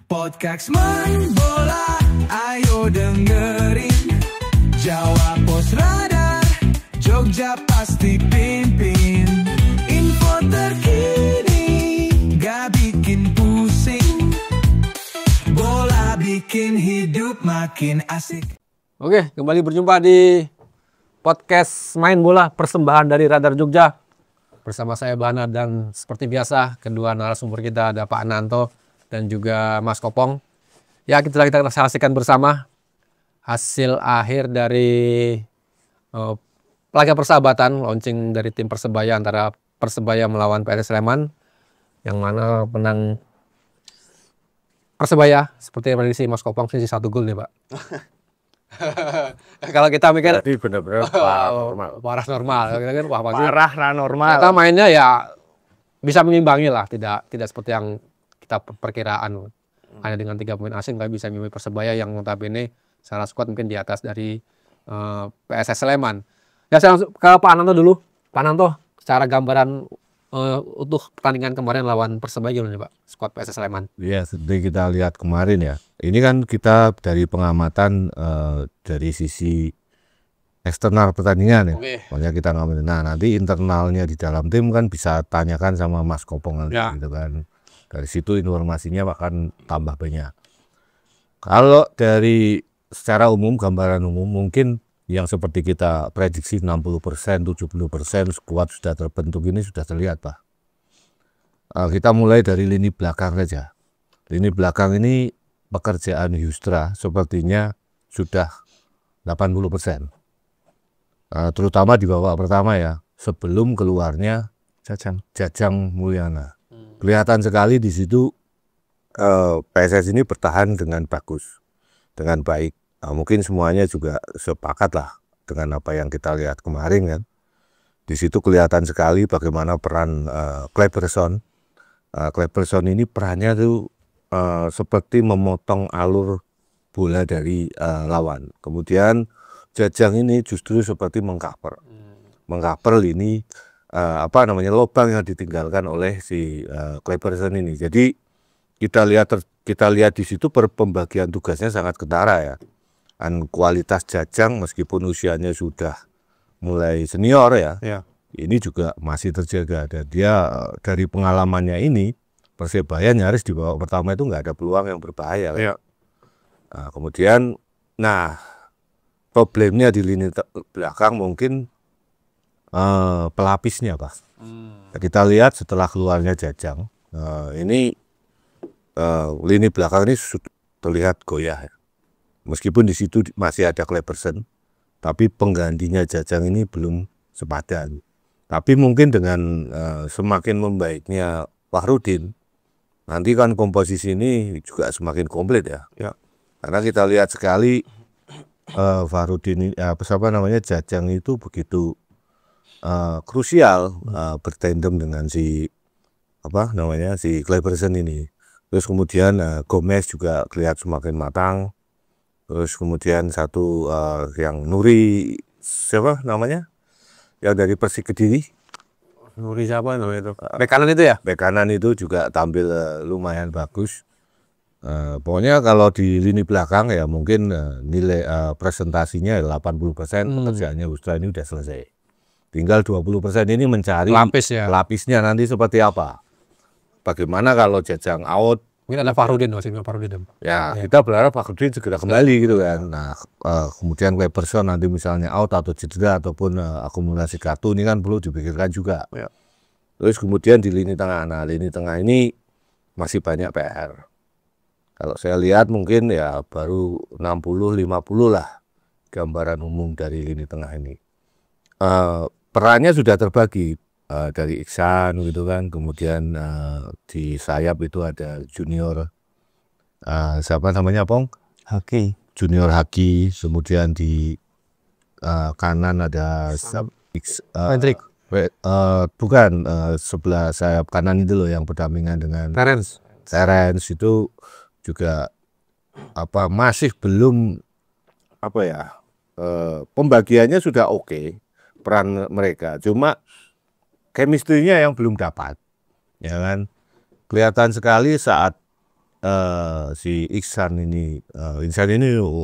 Podcast Main Bola, ayo dengerin. Jawa Pos Radar, Jogja pasti pimpin. Info terkini, gak bikin pusing. Bola bikin hidup makin asik. Oke, kembali berjumpa di podcast Main Bola, persembahan dari Radar Jogja. Bersama saya Bana dan seperti biasa kedua narasumber kita ada Pak Ananto dan juga Mas Kopong. Ya, kita saksikan bersama hasil akhir dari laga persahabatan launching dari tim Persebaya antara Persebaya melawan PSS Sleman, yang mana menang Persebaya seperti yang prediksi Mas Kopong sih 1 gol nih, Pak. Kalau kita mikir jadi benar-benar parah normal, kita kan parah normal. Kita mainnya ya bisa mengimbangi lah, tidak seperti yang kita perkiraan. Hanya dengan 3 pemain asing nggak bisa mengimbangi Persebaya yang notabene secara squad mungkin di atas dari PSS Sleman. Ya, saya langsung ke Pak Ananto dulu. Pak Ananto, secara gambaran untuk pertandingan kemarin lawan Persebaya gimana Pak, squad PSS Sleman? Ya, seperti kita lihat kemarin ya. Ini kan kita dari pengamatan dari sisi eksternal pertandingan ya. Makanya kita ngamatin. Nah, nanti internalnya di dalam tim kan bisa tanyakan sama Mas Kopong ya. Gitu kan. Dari situ informasinya akan tambah banyak. Kalau dari secara umum, gambaran umum mungkin yang seperti kita prediksi 60%, 70% skuad sudah terbentuk ini sudah terlihat Pak. Kita mulai dari lini belakang saja. Lini belakang ini pekerjaan Yustra sepertinya sudah 80%. Terutama di babak pertama ya, sebelum keluarnya Jajang Mulyana. Kelihatan sekali di situ PSS ini bertahan dengan bagus, dengan baik. Mungkin semuanya juga sepakat lah dengan apa yang kita lihat kemarin kan. Di situ kelihatan sekali bagaimana peran Kleberson. Kleberson ini perannya tuh seperti memotong alur bola dari lawan. Kemudian Jajang ini justru seperti mengcover lini lubang yang ditinggalkan oleh si Kleberson ini. Jadi kita lihat di situ pembagian tugasnya sangat ketara ya. Dan kualitas Jajang meskipun usianya sudah mulai senior ya. Ini juga masih terjaga, dan dia dari pengalamannya ini Persebaya nyaris di babak pertama itu nggak ada peluang yang berbahaya kan? Nah, kemudian problemnya di lini belakang mungkin pelapisnya Pak. Kita lihat setelah keluarnya Jajang, ini lini belakang ini terlihat goyah ya. Meskipun di situ masih ada Kleberson, tapi penggantinya Jajang ini belum sepadan. Tapi mungkin dengan semakin membaiknya Fahrudin, nanti kan komposisi ini juga semakin komplit ya. Karena kita lihat sekali Fahrudin Jajang itu begitu krusial bertandem dengan si Kleberson ini. Terus kemudian Gomez juga kelihatan semakin matang. Terus kemudian satu yang Nuri yang dari Persik Kediri. Nuri siapa namanya itu? Bek kanan itu ya? Bek kanan itu juga tampil lumayan bagus. Pokoknya kalau di lini belakang ya mungkin nilai presentasinya 80% pekerjaannya Yustra ini udah selesai. Tinggal 20% ini mencari lapisnya nanti seperti apa. Bagaimana kalau Jajang out? Mungkin ada Fahrudin. Ya, kita berharap Fahrudin segera kembali gitu kan. Nah, kemudian Kleberson nanti misalnya out atau cedera ataupun akumulasi kartu ini kan perlu dipikirkan juga. Terus kemudian di lini tengah. Nah, lini tengah ini masih banyak PR. Kalau saya lihat mungkin ya baru 60-50 lah gambaran umum dari lini tengah ini. Perannya sudah terbagi. Dari Iksan gitu kan, kemudian di sayap itu ada Junior Junior Haki, kemudian di kanan ada Hendrik. Sebelah sayap kanan itu loh yang berdampingan dengan Terence itu juga masih belum pembagiannya sudah oke peran mereka, cuma chemistry-nya yang belum dapat, ya kan? Kelihatan sekali saat si Iksan ini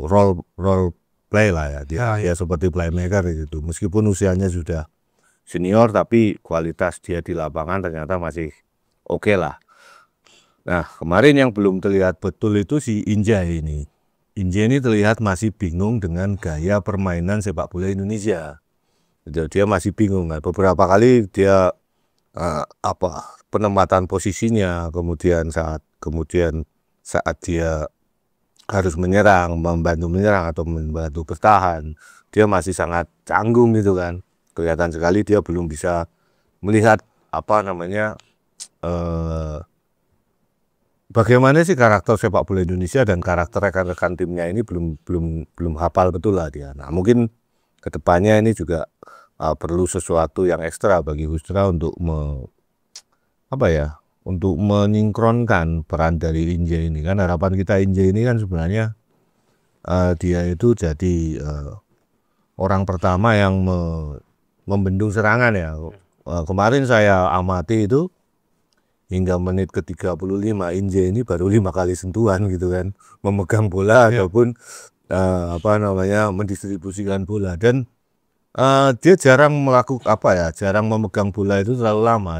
role play lah ya, dia seperti playmaker gitu. Meskipun usianya sudah senior tapi kualitas dia di lapangan ternyata masih oke lah. Nah, kemarin yang belum terlihat betul itu si Injai ini. Injai ini terlihat masih bingung dengan gaya permainan sepak bola Indonesia. Dia masih bingung kan. Beberapa kali dia penempatan posisinya, kemudian saat dia harus menyerang, membantu menyerang atau membantu bertahan, dia masih sangat canggung gitu kan. Kelihatan sekali dia belum bisa melihat bagaimana sih karakter sepak bola Indonesia dan karakter rekan-rekan timnya ini belum hafal betul lah dia. Nah, mungkin kedepannya ini juga perlu sesuatu yang ekstra bagi Husra untuk untuk menyingkronkan peran dari Injai ini kan. Harapan kita Injai ini kan sebenarnya dia itu jadi orang pertama yang membendung serangan ya. Kemarin saya amati itu hingga menit ke-35 Injai ini baru 5 kali sentuhan gitu kan, memegang bola ataupun mendistribusikan bola, dan dia jarang jarang memegang bola itu terlalu lama.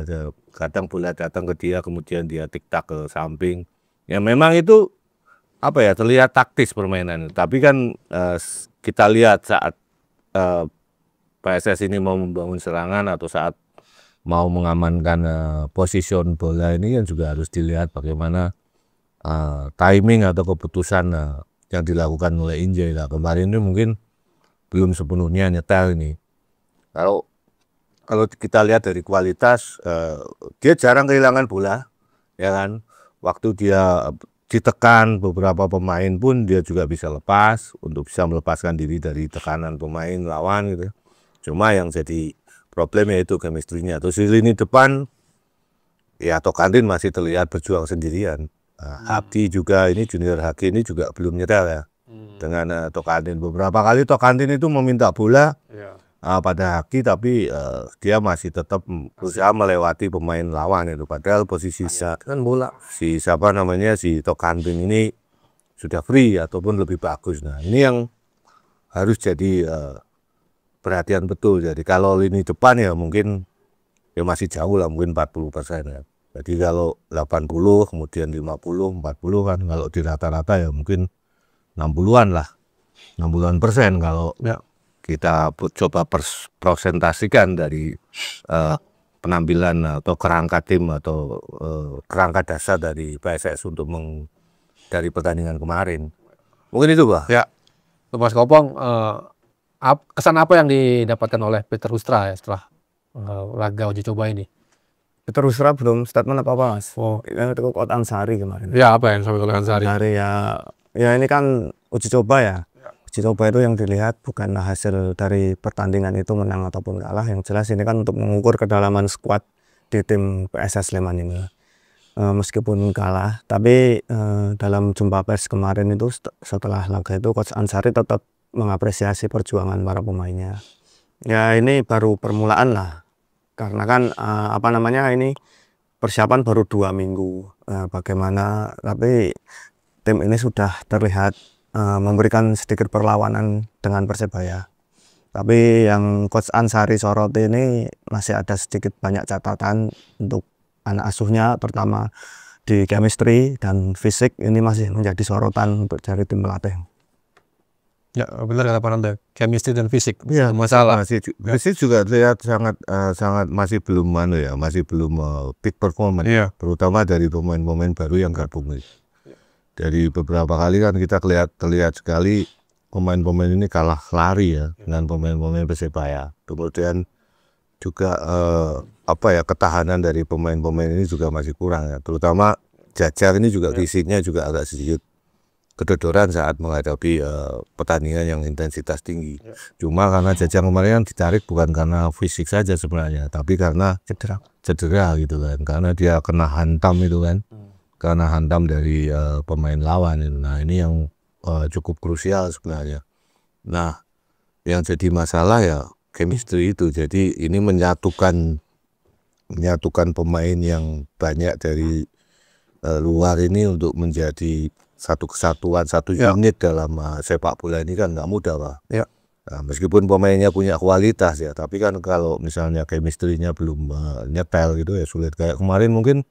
Kadang bola datang ke dia kemudian dia tik-tak ke samping. Ya memang itu terlihat taktis permainan. Tapi kan kita lihat saat PSS ini mau membangun serangan atau saat mau mengamankan position bola ini kan juga harus dilihat bagaimana timing atau keputusan yang dilakukan oleh Injai. Nah, kemarin ini mungkin belum sepenuhnya nyetel ini. Kalau kita lihat dari kualitas, dia jarang kehilangan bola, ya kan. Waktu dia ditekan beberapa pemain pun dia juga bisa lepas untuk bisa melepaskan diri dari tekanan pemain lawan gitu. Cuma yang jadi problemnya itu chemistry-nya. Terus di lini depan, ya Tokandin masih terlihat berjuang sendirian. Abdi juga ini junior Haki ini juga belum nyetel ya dengan Tokandin. Beberapa kali Tokandin itu meminta bola pada Haki, tapi dia masih tetap berusaha melewati pemain lawan itu. Padahal posisi si Tokandin ini sudah free ataupun lebih bagus. Nah, ini yang harus jadi perhatian betul. Jadi kalau lini depan ya mungkin ya masih jauh lah, mungkin 40% ya. Jadi kalau 80 kemudian 50 40 kan, kalau di rata-rata ya mungkin 60-an lah. 60% kalau kita coba presentasikan dari penampilan atau kerangka tim atau kerangka dasar dari PSS untuk dari pertandingan kemarin. Mungkin itu, Pak. Ya, Mas Kopong, kesan apa yang didapatkan oleh Peter Hustra ya setelah laga uji coba ini? Peter Hustra belum statement apa-apa, Mas. Itu Coach Ansari kemarin. Ya, apa yang disampaikan oleh Ansari? Ya ini kan uji coba ya. Uji coba itu yang dilihat bukan hasil dari pertandingan itu menang ataupun kalah. Yang jelas ini kan untuk mengukur kedalaman skuad di tim PSS Sleman ini. Meskipun kalah, tapi dalam jumpa pers kemarin itu setelah laga itu Coach Ansari tetap mengapresiasi perjuangan para pemainnya. Ya ini baru permulaan lah. Karena kan ini persiapan baru 2 minggu. Bagaimana tapi tim ini sudah terlihat memberikan sedikit perlawanan dengan Persebaya. Tapi yang Coach Ansari soroti ini masih ada sedikit banyak catatan untuk anak asuhnya, terutama di chemistry dan fisik ini masih menjadi sorotan untuk dari tim pelatih. Ya benar kata Pak Nanda, chemistry dan fisik masalah. Fisik juga terlihat sangat masih belum masih belum peak performance, terutama dari pemain-pemain baru yang gabung. Dari beberapa kali kan kita terlihat sekali pemain-pemain ini kalah lari ya dengan pemain-pemain Persebaya. Kemudian juga ketahanan dari pemain-pemain ini juga masih kurang ya. Terutama Jajar ini juga fisiknya juga agak sedikit kedodoran saat menghadapi pertandingan yang intensitas tinggi. Cuma karena Jajar kemarin kan ditarik bukan karena fisik saja sebenarnya, tapi karena cedera gitu kan. Karena dia kena hantam itu kan. Karena hantam dari pemain lawan itu. Nah ini yang cukup krusial sebenarnya. Nah yang jadi masalah ya chemistry itu. Jadi ini menyatukan pemain yang banyak dari luar ini untuk menjadi satu kesatuan, satu unit dalam sepak bola ini kan nggak mudah, Pak. Ya. Nah, meskipun pemainnya punya kualitas ya, tapi kan kalau misalnya chemistry-nya belum nyetel gitu ya sulit. Kayak kemarin mungkin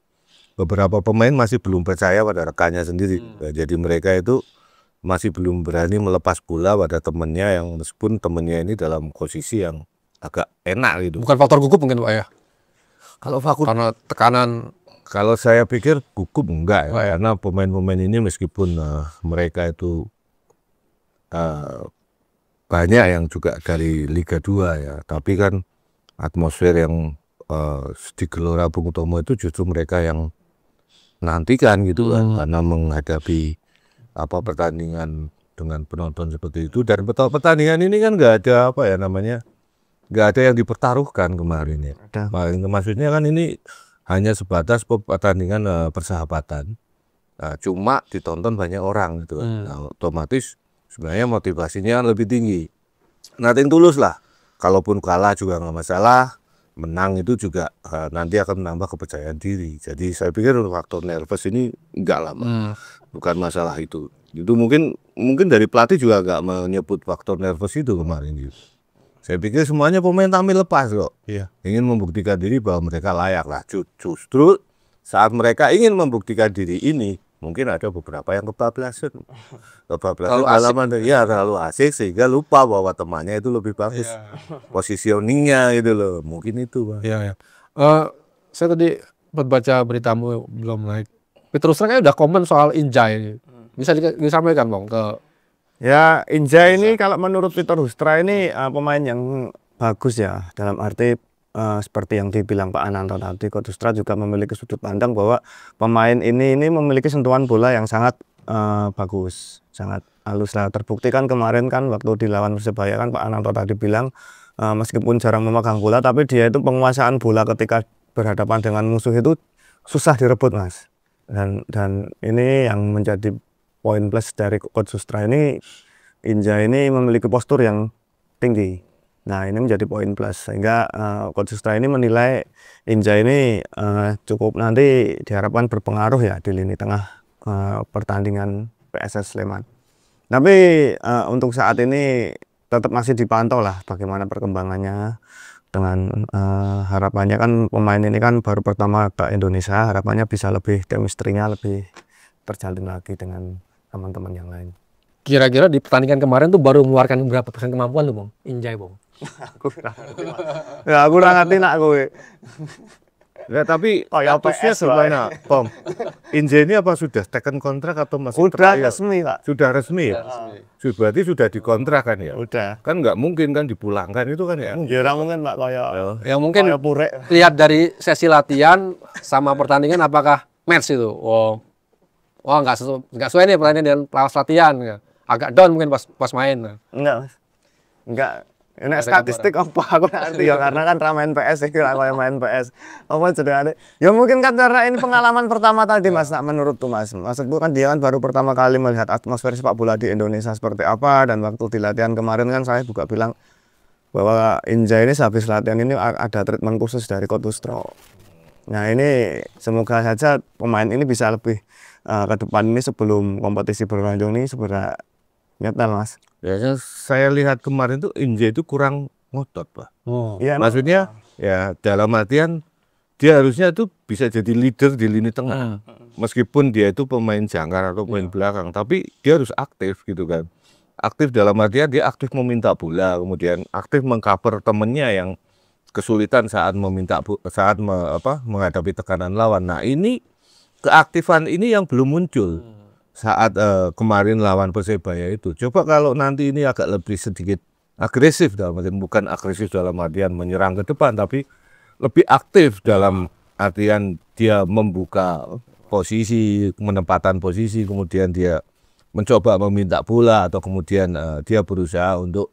beberapa pemain masih belum percaya pada rekannya sendiri. Nah, jadi mereka itu masih belum berani melepas bola pada temennya yang meskipun temennya ini dalam posisi yang agak enak gitu. Bukan faktor gugup mungkin Pak ya? Kalau faktor Karena tekanan. Kalau saya pikir gugup enggak ya, karena pemain-pemain ini meskipun mereka itu banyak yang juga dari Liga 2 ya, tapi kan atmosfer yang di Gelora Bung Tomo itu justru mereka yang nantikan gitu kan, karena menghadapi pertandingan dengan penonton seperti itu. Dan pertandingan ini kan nggak ada nggak ada yang dipertaruhkan kemarin ya. Maksudnya kan ini hanya sebatas pertandingan persahabatan, cuma ditonton banyak orang gitu. Nah, otomatis sebenarnya motivasinya lebih tinggi. Nothing tulus lah. Kalaupun kalah juga nggak masalah, menang itu juga nanti akan menambah kepercayaan diri. Jadi saya pikir faktor nervous ini enggak lama, bukan masalah itu. Itu mungkin dari pelatih juga nggak menyebut faktor nervous itu kemarin gitu. Saya pikir semuanya pemain tampil lepas kok. Iya. Ingin membuktikan diri bahwa mereka layak lah. Justru saat mereka ingin membuktikan diri ini, mungkin ada beberapa yang kebablasan terlalu asik sehingga lupa bahwa temannya itu lebih bagus positioningnya gitu loh, mungkin itu Pak. Iya. Saya tadi baca beritamu belum naik. Petrus Terang udah komen soal Injai. Bisa disampaikan Bang ke Ya, Injai ini kalau menurut Peter Hustra ini pemain yang bagus ya, dalam arti seperti yang dibilang Pak Ananto tadi, Coach Hustra juga memiliki sudut pandang bahwa pemain ini memiliki sentuhan bola yang sangat bagus, sangat halus lah. Terbukti kan kemarin kan waktu dilawan Persebaya kan Pak Ananto tadi bilang meskipun jarang memegang bola, tapi dia itu penguasaan bola ketika berhadapan dengan musuh itu susah direbut Mas. Dan ini yang menjadi poin plus dari Coach Hustra ini, Injai ini memiliki postur yang tinggi. Nah ini menjadi poin plus sehingga Coach Hustra ini menilai Injai ini cukup nanti diharapkan berpengaruh ya di lini tengah pertandingan PSS Sleman. Tapi untuk saat ini tetap masih dipantau lah bagaimana perkembangannya, dengan harapannya kan pemain ini kan baru pertama ke Indonesia, harapannya bisa lebih chemistry-nya lebih terjalin lagi dengan teman-teman yang lain. kira-kira di pertandingan kemarin tuh baru mengeluarkan berapa persen kemampuan tuh Bang? Injai Bang. Aku kurang ngerti nak kowe. Ya tapi statusnya gimana, Bang? Injai ini apa sudah taken kontrak atau masih Sudah resmi, Pak. Sudah resmi ya? Berarti sudah dikontrak kan ya? Udah. Kan nggak mungkin kan dipulangkan itu kan ya? Ya mungkin Pak Yang mungkin kaya purek. lihat dari sesi latihan sama pertandingan apakah match itu. Oh nggak sesuai nih pertandingan dengan pas latihan. Agak down mungkin pas main. Enggak, Mas. Enggak. Ini statistik apa aku ngerti ya, karena kan main PS iki lah kayak main PS. Apa jenenge? Ya mungkin kan karena ini pengalaman pertama tadi Mas, menurutku Mas. Maksudku kan dia kan baru pertama kali melihat atmosfer sepak bola di Indonesia seperti apa, dan waktu di latihan kemarin kan saya juga bilang bahwa Injai ini sehabis latihan ini ada treatment khusus dari Coach Hustra. Nah, ini semoga saja pemain ini bisa lebih ke depan ini sebelum kompetisi berlanjut ini segera nyetel Mas. Ya, saya lihat kemarin tuh Injai itu kurang ngotot Pak. Iya, Maksudnya ya dalam artian dia harusnya tuh bisa jadi leader di lini tengah. Meskipun dia itu pemain jangkar atau pemain belakang, tapi dia harus aktif gitu kan. Aktif dalam artian dia aktif meminta bola, kemudian aktif mengcover temennya yang kesulitan saat menghadapi tekanan lawan. Nah, ini keaktifan ini yang belum muncul saat kemarin lawan Persebaya itu. Coba kalau nanti ini agak lebih sedikit agresif dalam artian, bukan agresif dalam artian menyerang ke depan, tapi lebih aktif dalam artian dia membuka posisi, menempatkan posisi, kemudian dia mencoba meminta bola, atau kemudian dia berusaha untuk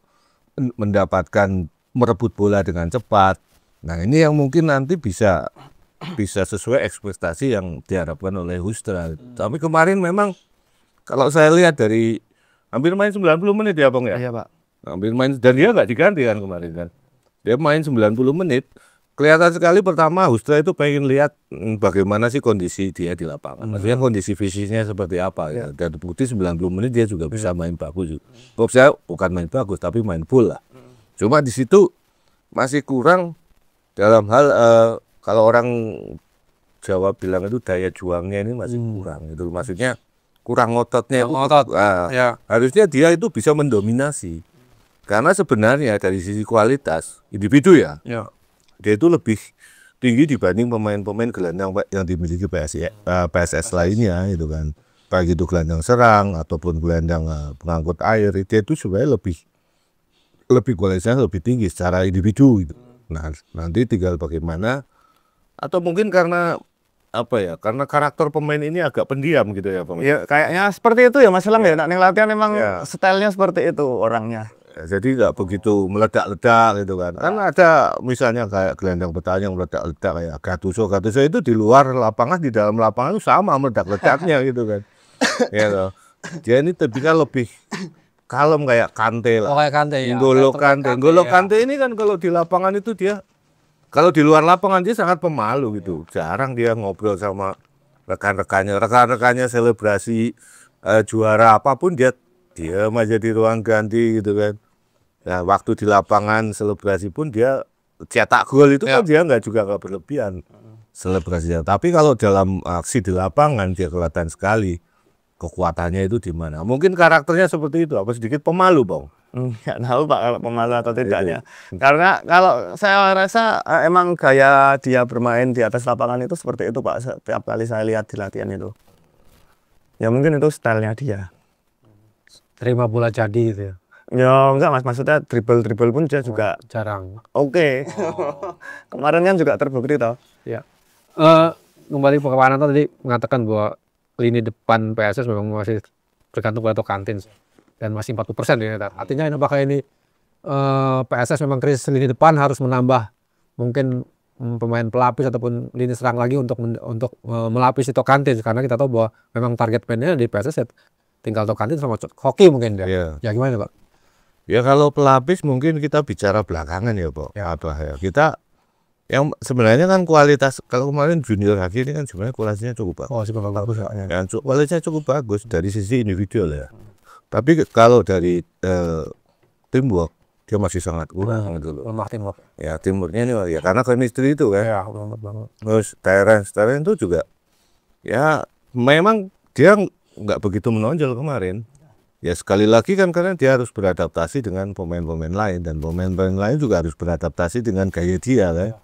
merebut bola dengan cepat. Nah, ini yang mungkin nanti bisa sesuai ekspektasi yang diharapkan oleh Hustra. Tapi kemarin memang kalau saya lihat dari hampir main 90 menit ya Bang ya? Iya Pak. Hampir main, dan dia nggak diganti kan kemarin kan. Dia main 90 menit. kelihatan sekali pertama Hustra itu pengen lihat bagaimana sih kondisi dia di lapangan. Maksudnya kondisi fisiknya seperti apa ya. Dan bukti 90 menit dia juga bisa main bagus. Menurut saya bukan main bagus tapi main full lah. Cuma di situ masih kurang dalam hal kalau orang Jawa bilang itu daya juangnya ini masih kurang itu. Maksudnya kurang ototnya. Harusnya dia itu bisa mendominasi. Karena sebenarnya dari sisi kualitas individu ya. Dia itu lebih tinggi dibanding pemain-pemain gelandang yang dimiliki PSS lainnya itu kan. Baik itu gelandang serang ataupun gelandang pengangkut air, dia itu sebenarnya lebih kualitasnya lebih tinggi secara individu gitu. Nah, nanti tinggal bagaimana atau mungkin karena apa ya? Karena karakter pemain ini agak pendiam gitu ya, Pak. Ya kayaknya seperti itu ya Mas Elang ya. Nak latihan memang stylenya seperti itu orangnya. Jadi nggak begitu meledak-ledak gitu kan. Kan ada misalnya kayak gelandang bertahan yang meledak-ledak kayak Gattuso itu di luar lapangan, di dalam lapangan itu sama meledak-ledaknya gitu kan. Ya loh. Dia ini tipikal lebih kalem kayak Kante lah. Kayak Kante ya. N'Golo Kante ini kan kalau di lapangan itu dia, kalau di luar lapangan dia sangat pemalu gitu. Jarang dia ngobrol sama rekan-rekannya selebrasi juara apapun dia diam aja di ruang ganti gitu kan. Nah, waktu di lapangan selebrasi pun dia cetak gol itu kan dia nggak berlebihan selebrasinya. Tapi kalau dalam aksi di lapangan dia kelihatan sekali kekuatannya itu di mana. Mungkin karakternya seperti itu, apa sedikit pemalu, Bang? Nggak tahu Pak kalau pemalu atau tidaknya. Karena kalau saya rasa emang gaya dia bermain di atas lapangan itu seperti itu Pak. Setiap kali saya lihat di latihan itu. Ya mungkin itu stylenya dia. Terima bola jadi gitu ya. Ya enggak Mas, maksudnya dribble pun dia juga jarang. Oke. Kemarin kan juga terbukti toh. Ya. Kembali ke Pak Ananto tadi mengatakan bahwa lini depan PSS memang masih bergantung pada Tocantins dan masih 40% ya. Artinya apakah ini PSS memang krisis lini depan harus menambah mungkin pemain pelapis ataupun lini serang lagi untuk melapisi Tocantins, karena kita tahu bahwa memang target mainnya di PSS tinggal Tocantins sama Hoki mungkin ya. Ya gimana Pak? Ya kalau pelapis mungkin kita bicara belakangan ya Pak. Kita yang sebenarnya kan kualitas, kalau kemarin junior Haki ini kan sebenarnya kualitasnya cukup bagus. Bagus ya. Kualitasnya cukup bagus dari sisi individual ya. Tapi kalau dari teamwork dia masih sangat kurang gitu loh. Lemah teamwork. Ya teamworknya ini ya karena chemistry itu kan. Ya, banget. Terus Terence itu juga ya memang dia nggak begitu menonjol kemarin. Ya sekali lagi kan karena dia harus beradaptasi dengan pemain-pemain lain dan pemain-pemain lain juga harus beradaptasi dengan gaya dia kan.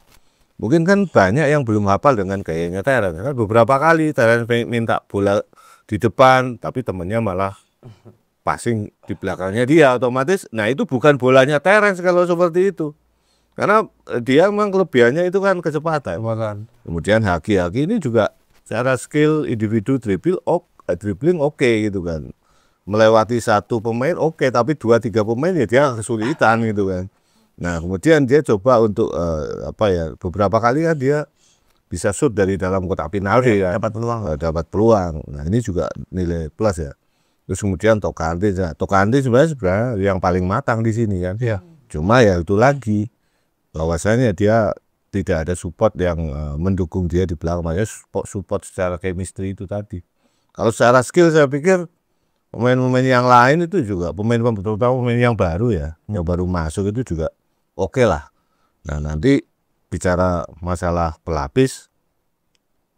Mungkin kan banyak yang belum hafal dengan gayanya Terence. Kan beberapa kali Terence minta bola di depan tapi temennya malah passing di belakangnya dia otomatis. Nah itu bukan bolanya Terence kalau seperti itu. Karena dia memang kelebihannya itu kan kecepatan. Kemudian Haki ini juga secara skill individu dribbling oke gitu kan. Melewati satu pemain oke, tapi 2-3 pemain ya dia kesulitan gitu kan. Nah kemudian dia coba untuk beberapa kali kan dia bisa shoot dari dalam kotak penalti ya, dapat peluang. Nah ini juga nilai plus ya. Terus kemudian Tocantins sebenarnya yang paling matang di sini kan. Cuma ya itu lagi bahwasanya dia tidak ada support yang mendukung dia di belakang, makanya support secara chemistry itu tadi. Kalau secara skill saya pikir pemain-pemain yang lain itu juga terutama pemain yang baru ya, yang baru masuk itu juga oke lah. Nah nanti bicara masalah pelapis,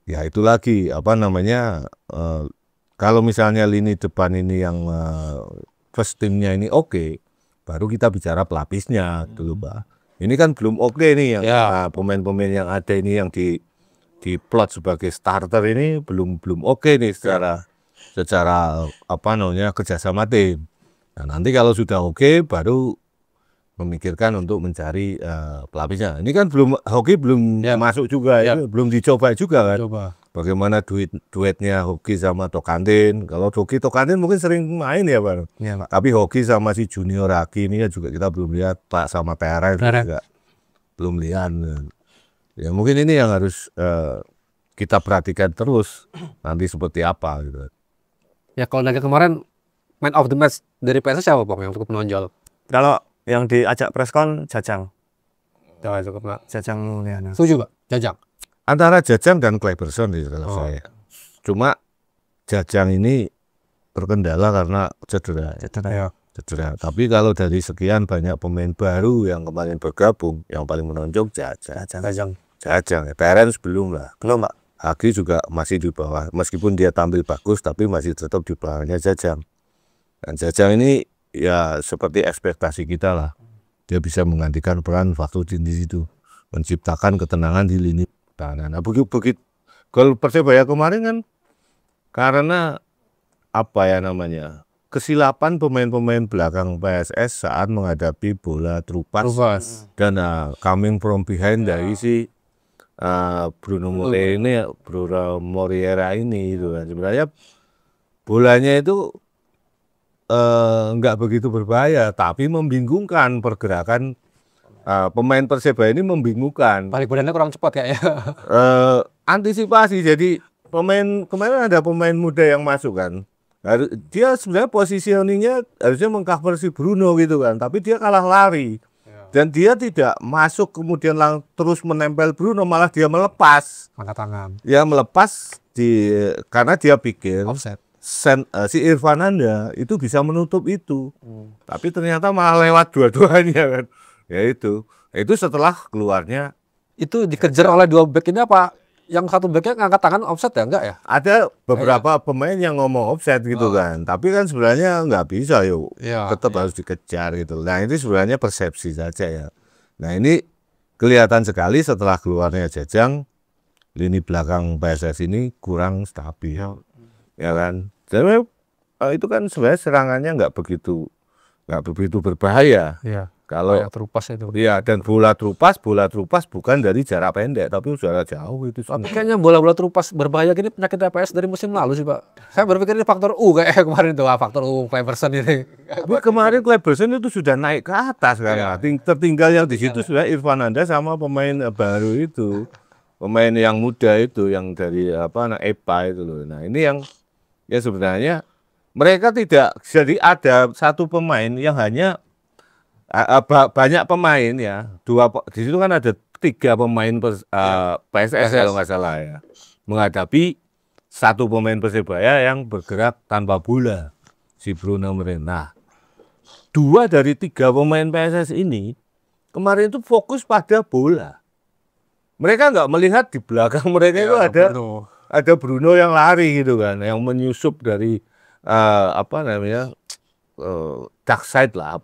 ya itu lagi kalau misalnya lini depan ini yang first teamnya ini oke, baru kita bicara pelapisnya dulu Pak. Ini kan belum oke nih yang pemain-pemain yang ada ini yang di plot sebagai starter ini belum oke nih secara kerjasama tim. Nah nanti kalau sudah oke baru memikirkan untuk mencari pelapisnya. Ini kan Hoki belum masuk juga, itu belum dicoba juga kan. Bagaimana duetnya Hoki sama Tocantins. Kalau Hoki Tocantins mungkin sering main ya Pak. Tapi Hoki sama si junior Haki ini ya juga kita belum lihat, Pak sama Terence juga belum lihat. Ya mungkin ini yang harus kita perhatikan terus nanti seperti apa gitu. Ya kalau dari kemarin man of the match dari PSS siapa Bang yang cukup menonjol? Kalau yang diajak preskon Jajang. Jajang Mulyana. Setuju Pak? Jajang. Antara Jajang dan Cleberson itu kalau saya. Cuma Jajang ini terkendala karena cedera. Cedera. Tapi kalau dari sekian banyak pemain baru yang kemarin bergabung, yang paling menonjol Jajang. Ya. Terence belum lah. Belum, Pak. Agi juga masih di bawah. Meskipun dia tampil bagus, tapi masih tetap di bawahnya Jajang. Dan Jajang ini ya seperti ekspektasi kita lah. Dia bisa menggantikan peran Fakhrudin di situ, menciptakan ketenangan di lini pertahanan. Nah, begitu gol Persebaya kemarin kan karena apa ya namanya? Kesilapan pemain-pemain belakang PSS saat menghadapi bola terupas. Dan coming from behind dari si Bruno Moreira ini itu kan. Sebenarnya bolanya itu enggak begitu berbahaya, tapi membingungkan pergerakan pemain Persebaya ini membingungkan. Balik badannya kurang cepat kayaknya. Antisipasi, jadi kemarin ada pemain muda yang masuk kan. Dia sebenarnya positioningnya harusnya mengcover si Bruno gitu kan, tapi dia kalah lari. Dan dia tidak masuk kemudian terus menempel Bruno, malah dia melepas. Angkat tangan. Ya melepas karena dia pikir Offset. Si Irfananda itu bisa menutup itu. Tapi ternyata malah lewat dua-duanya kan. Ya itu setelah keluarnya. Itu dikejar oleh dua back ini apa? Yang satu backnya ngangkat tangan offset ya? Enggak ya? Ada beberapa pemain yang ngomong offset gitu kan. Tapi kan sebenarnya nggak bisa yuk. Tetap harus dikejar gitu. Nah ini sebenarnya persepsi saja ya. Nah ini kelihatan sekali setelah keluarnya Jajang, lini belakang PSS ini kurang stabil. Ya kan. Jadi itu kan sebenarnya serangannya nggak begitu berbahaya. Iya. Kalau terupas itu. Iya, dan bola terupas bukan dari jarak pendek, tapi jarak jauh itu. Tapi kayaknya bola-bola terupas berbahaya gini penyakit TPS dari musim lalu sih Pak. Saya berpikir ini faktor U kayak kemarin itu, faktor U Cleberson ini. Kemarin Cleberson itu sudah naik ke atas kan. Tertinggal yang di situ sudah Irfananda sama pemain baru itu. Pemain yang muda itu yang dari EPA itu loh. Nah, ini yang ya sebenarnya mereka tidak, jadi ada satu pemain yang hanya banyak pemain ya, di situ kan ada 3 pemain PSS kalau nggak salah ya, menghadapi satu pemain Persebaya yang bergerak tanpa bola, si Bruno Moreira. Nah, 2 dari 3 pemain PSS ini kemarin itu fokus pada bola. Mereka nggak melihat di belakang mereka itu ada Bruno yang lari gitu kan, yang menyusup dari dark side lah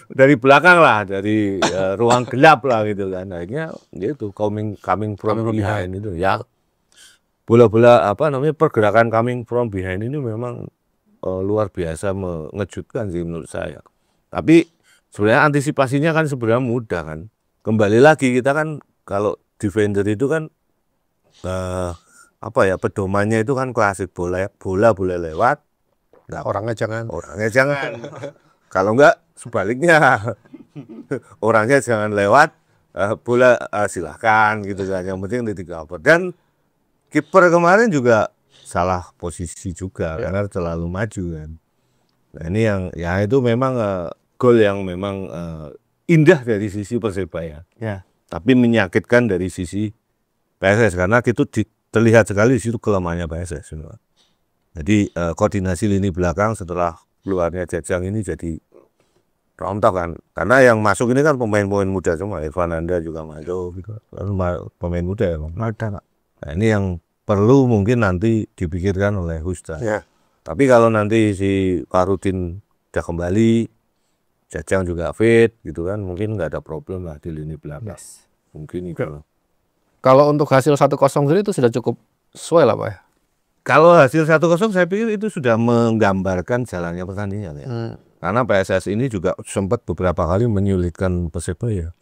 dari belakang lah, dari ruang gelap lah gitu kan. Akhirnya itu coming from behind itu ya, bola-bola pergerakan coming from behind ini memang luar biasa mengejutkan sih menurut saya. Tapi sebenarnya antisipasinya kan sebenarnya mudah kan. Kembali lagi kita kan kalau defender itu kan pedomannya itu kan klasik, bola boleh lewat. Nah, orangnya jangan. Kalau enggak sebaliknya, orangnya jangan lewat, bola silahkan gitu kan. Yang penting titik cover. Dan kiper kemarin juga salah posisi juga karena terlalu maju kan. Nah ini yang ya itu memang gol yang memang indah dari sisi Persebaya. Ya. Tapi menyakitkan dari sisi PSS karena itu terlihat sekali di situ kelemahannya PSS. Jadi koordinasi lini belakang setelah keluarnya Jajang ini jadi rontok kan, karena yang masuk ini kan pemain-pemain muda semua. Irfananda juga masuk gitu, pemain muda ya Bang. Ada Pak. Nah ini yang perlu mungkin nanti dipikirkan oleh Husda. Ya. Tapi kalau nanti si Fakhrudin udah kembali, Jajang juga fit gitu kan, mungkin nggak ada problem lah di lini belakang. Mungkin itu. Kalau untuk hasil 1-0 sendiri itu sudah cukup sesuai lah Pak ya. Kalau hasil 1-0 saya pikir itu sudah menggambarkan jalannya pertandingan ya. Karena PSS ini juga sempat beberapa kali menyulitkan Persebaya.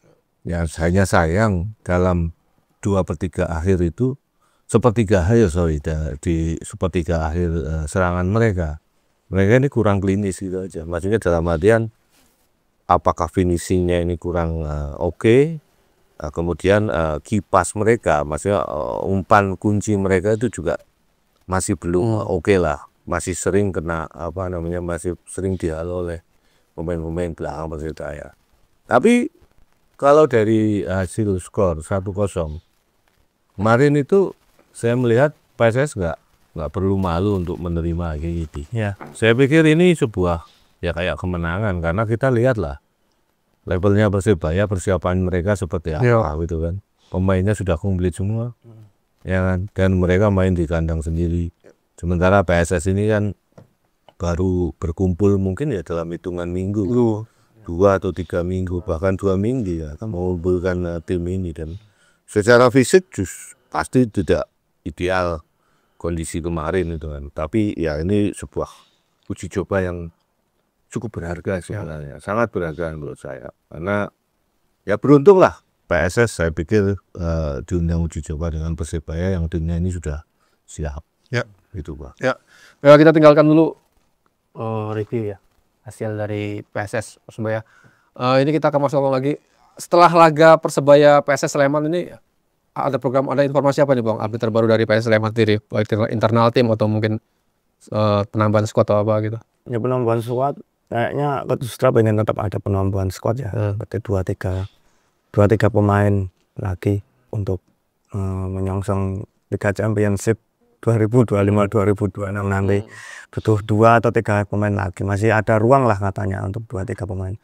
Ya hanya sayang dalam 2/3 akhir itu, sepertiga akhir serangan mereka ini kurang klinis gitu aja. Maksudnya dalam artian apakah finishingnya ini kurang oke. Kemudian kipas mereka, maksudnya umpan kunci mereka itu juga masih belum oke lah, masih sering kena masih sering dihalau oleh pemain-pemain belakang Persebaya. Tapi kalau dari hasil skor 1-0 kemarin itu saya melihat PSS nggak perlu malu untuk menerima kayak gitu. Ya. Saya pikir ini sebuah ya kayak kemenangan karena kita lihatlah levelnya Persebaya, persiapan mereka seperti apa gitu kan. Pemainnya sudah komplit semua, ya kan. Dan mereka main di kandang sendiri. Sementara PSS ini kan baru berkumpul mungkin ya dalam hitungan minggu, 2 atau 3 minggu, bahkan 2 minggu ya, kan mengumpulkan tim ini. Dan secara fisik pasti tidak ideal kondisi kemarin itu kan. Tapi ya ini sebuah uji coba yang cukup berharga sebenarnya, sangat berharga menurut saya. Karena ya beruntung lah PSS, saya pikir diundang uji coba dengan Persebaya yang timnya ini sudah siap. Ya. Gitu Pak. Ya, kita tinggalkan dulu review ya hasil dari PSS Persebaya. Ini kita akan masuk lagi setelah laga Persebaya PSS Sleman ini ada informasi apa nih Bang? Update terbaru dari PSS Sleman sendiri, baik internal tim atau mungkin penambahan squad atau apa gitu? Ya penambahan squad kayaknya Coach Justra pengen tetap ada penambahan squad ya. Berarti 2-3 pemain lagi untuk menyongsong Liga Championship 2025-2026 nanti. Butuh 2 atau 3 pemain lagi. Masih ada ruang lah katanya untuk 2-3 pemain.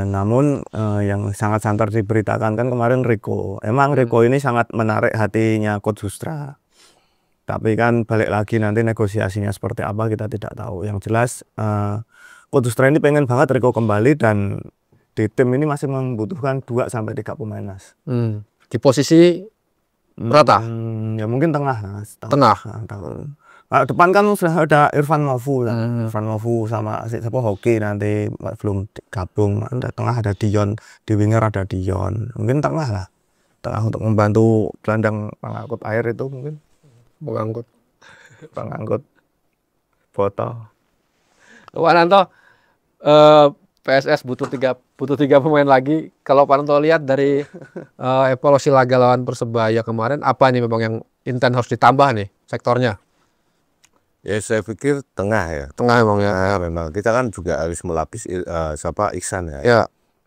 Namun yang sangat santer diberitakan kan kemarin Rico. Emang Rico ini sangat menarik hatinya Coach Justra. Tapi kan balik lagi nanti negosiasinya seperti apa kita tidak tahu. Yang jelas Coach Justra ini pengen banget Rico kembali dan di tim ini masih membutuhkan 2-3 pemain Mas. Di posisi rata? Ya mungkin tengah. Tengah. Nah, depan kan sudah ada Irfan Mafu lah. Irfan Mafu sama siapa Hoki nanti belum gabung. Di tengah ada Dion, di winger ada Dion. Mungkin tengah lah. Tengah untuk membantu gelandang pengangkut air itu mungkin. Pengangkut botol. Pak Nanto, PSS butuh tiga pemain lagi. Kalau Pak Nanto lihat dari evaluasi laga lawan Persebaya kemarin, apa nih memang yang intens harus ditambah nih sektornya? Ya saya pikir tengah ya. Tengah emang ya. Nah, memang kita kan juga harus melapis Iksan ya. Ya.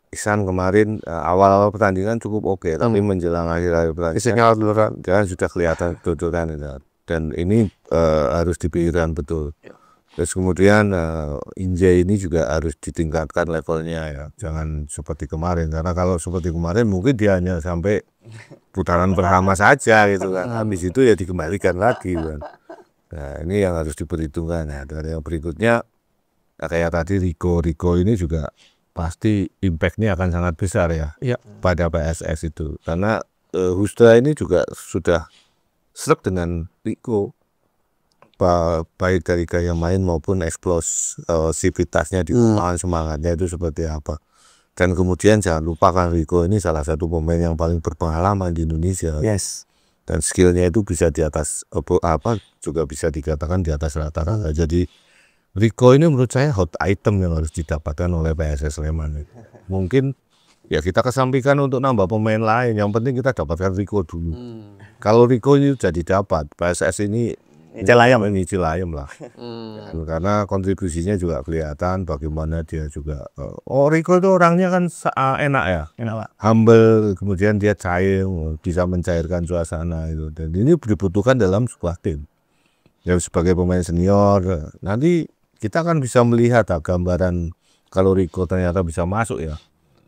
Iksan kemarin awal pertandingan cukup oke, tapi menjelang akhir pertandingan dia sudah kelihatan kedodoran dan ini harus dipikirkan betul. Terus kemudian Injay ini juga harus ditingkatkan levelnya ya, jangan seperti kemarin, karena kalau seperti kemarin mungkin dia hanya sampai putaran pertama saja gitu kan, habis itu ya dikembalikan lagi kan. Nah ini yang harus diperhitungkan ya. Dan yang berikutnya kayak tadi Rico ini juga pasti impact-nya akan sangat besar ya, pada PSS itu, karena Hustra ini juga sudah sreg dengan Rico, baik dari gaya main maupun eksplosivitasnya di lapangan, semangatnya itu seperti apa. Dan kemudian jangan lupakan Rico ini salah satu pemain yang paling berpengalaman di Indonesia. Dan skillnya itu bisa di atas juga bisa dikatakan di atas rata-rata. Jadi Rico ini menurut saya hot item yang harus didapatkan oleh PSS Sleman. Mungkin ya kita kesampingkan untuk nambah pemain lain, yang penting kita dapatkan Rico dulu. Kalau Rico ini jadi dapat, PSS ini nyicil ayam lah. Karena kontribusinya juga kelihatan bagaimana dia juga. Rico itu orangnya kan enak ya, humble, kemudian dia cair, bisa mencairkan suasana itu. Dan ini dibutuhkan dalam sebuah tim. Ya sebagai pemain senior, nanti kita kan bisa melihat gambaran kalau Rico ternyata bisa masuk ya.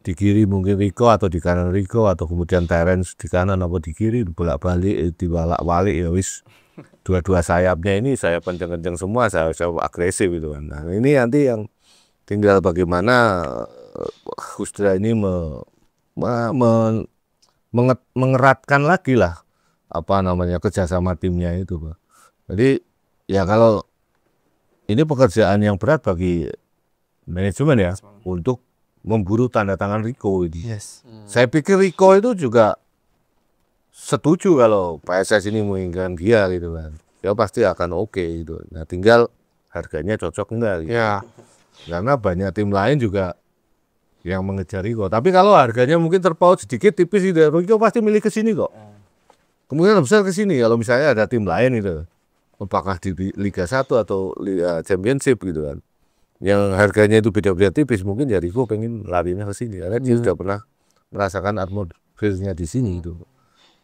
Di kiri mungkin Rico atau di kanan Rico, atau kemudian Terence di kanan atau di kiri, bolak-balik, dibalak-balik ya wis. Dua-dua sayapnya ini sayap kenceng-kenceng semua, sayap agresif itu kan. Nah ini nanti yang tinggal bagaimana Hustra ini mengeratkan lagi lah kerjasama timnya itu Pak. Jadi ya kalau ini pekerjaan yang berat bagi manajemen ya untuk memburu tanda tangan Rico ini. Saya pikir Rico itu juga setuju kalau PSS ini menginginkan dia gitu kan. Dia pasti akan oke gitu. Nah tinggal harganya cocok enggak gitu. Karena banyak tim lain juga yang mengejar Rico. Tapi kalau harganya mungkin terpaut sedikit tipis gitu, Rico pasti milih ke sini kok. Kemungkinan besar ke sini kalau misalnya ada tim lain itu. Apakah di Liga 1 atau Liga Championship gitu kan. Yang harganya itu beda-beda tipis, mungkin ya Rico pengen larinya ke sini karena dia sudah pernah merasakan atmosfernya di sini itu.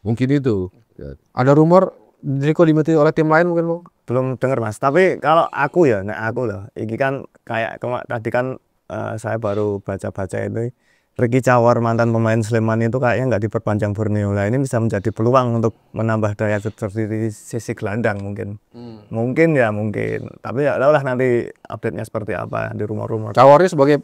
Mungkin itu. Ya. Ada rumor Rico dimiliki oleh tim lain mungkin Bang? Belum dengar Mas, tapi kalau aku ya, aku loh, ini kan kayak tadi kan saya baru baca-baca itu Ricky Cawar mantan pemain Sleman itu kayaknya nggak diperpanjang Borneo. Lah ini bisa menjadi peluang untuk menambah daya seperti di sisi gelandang mungkin. Mungkin ya mungkin. Tapi ya lah nanti update-nya seperti apa di rumor-rumor. Cawari sebagai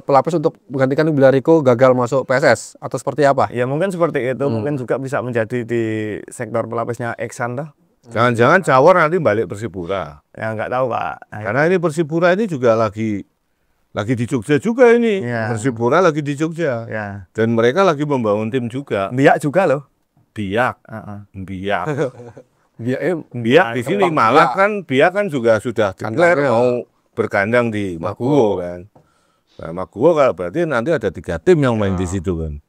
pelapis untuk menggantikan bila Rico gagal masuk PSS atau seperti apa? Ya mungkin seperti itu, mungkin juga bisa menjadi di sektor pelapisnya Eksan dah. Jangan-jangan Cawar nanti balik Persipura. Ya nggak tahu Pak. Karena ini Persipura ini juga lagi di Jogja juga ini. Ya. Persipura lagi di Jogja. Ya. Dan mereka lagi membangun tim juga. Biak juga loh. Biak. Biak. Biak Di sini malah kan Biak kan juga sudah declare mau berkandang di Maguwo kan. Nah, Maguwo kalau berarti nanti ada 3 tim yang main di situ kan.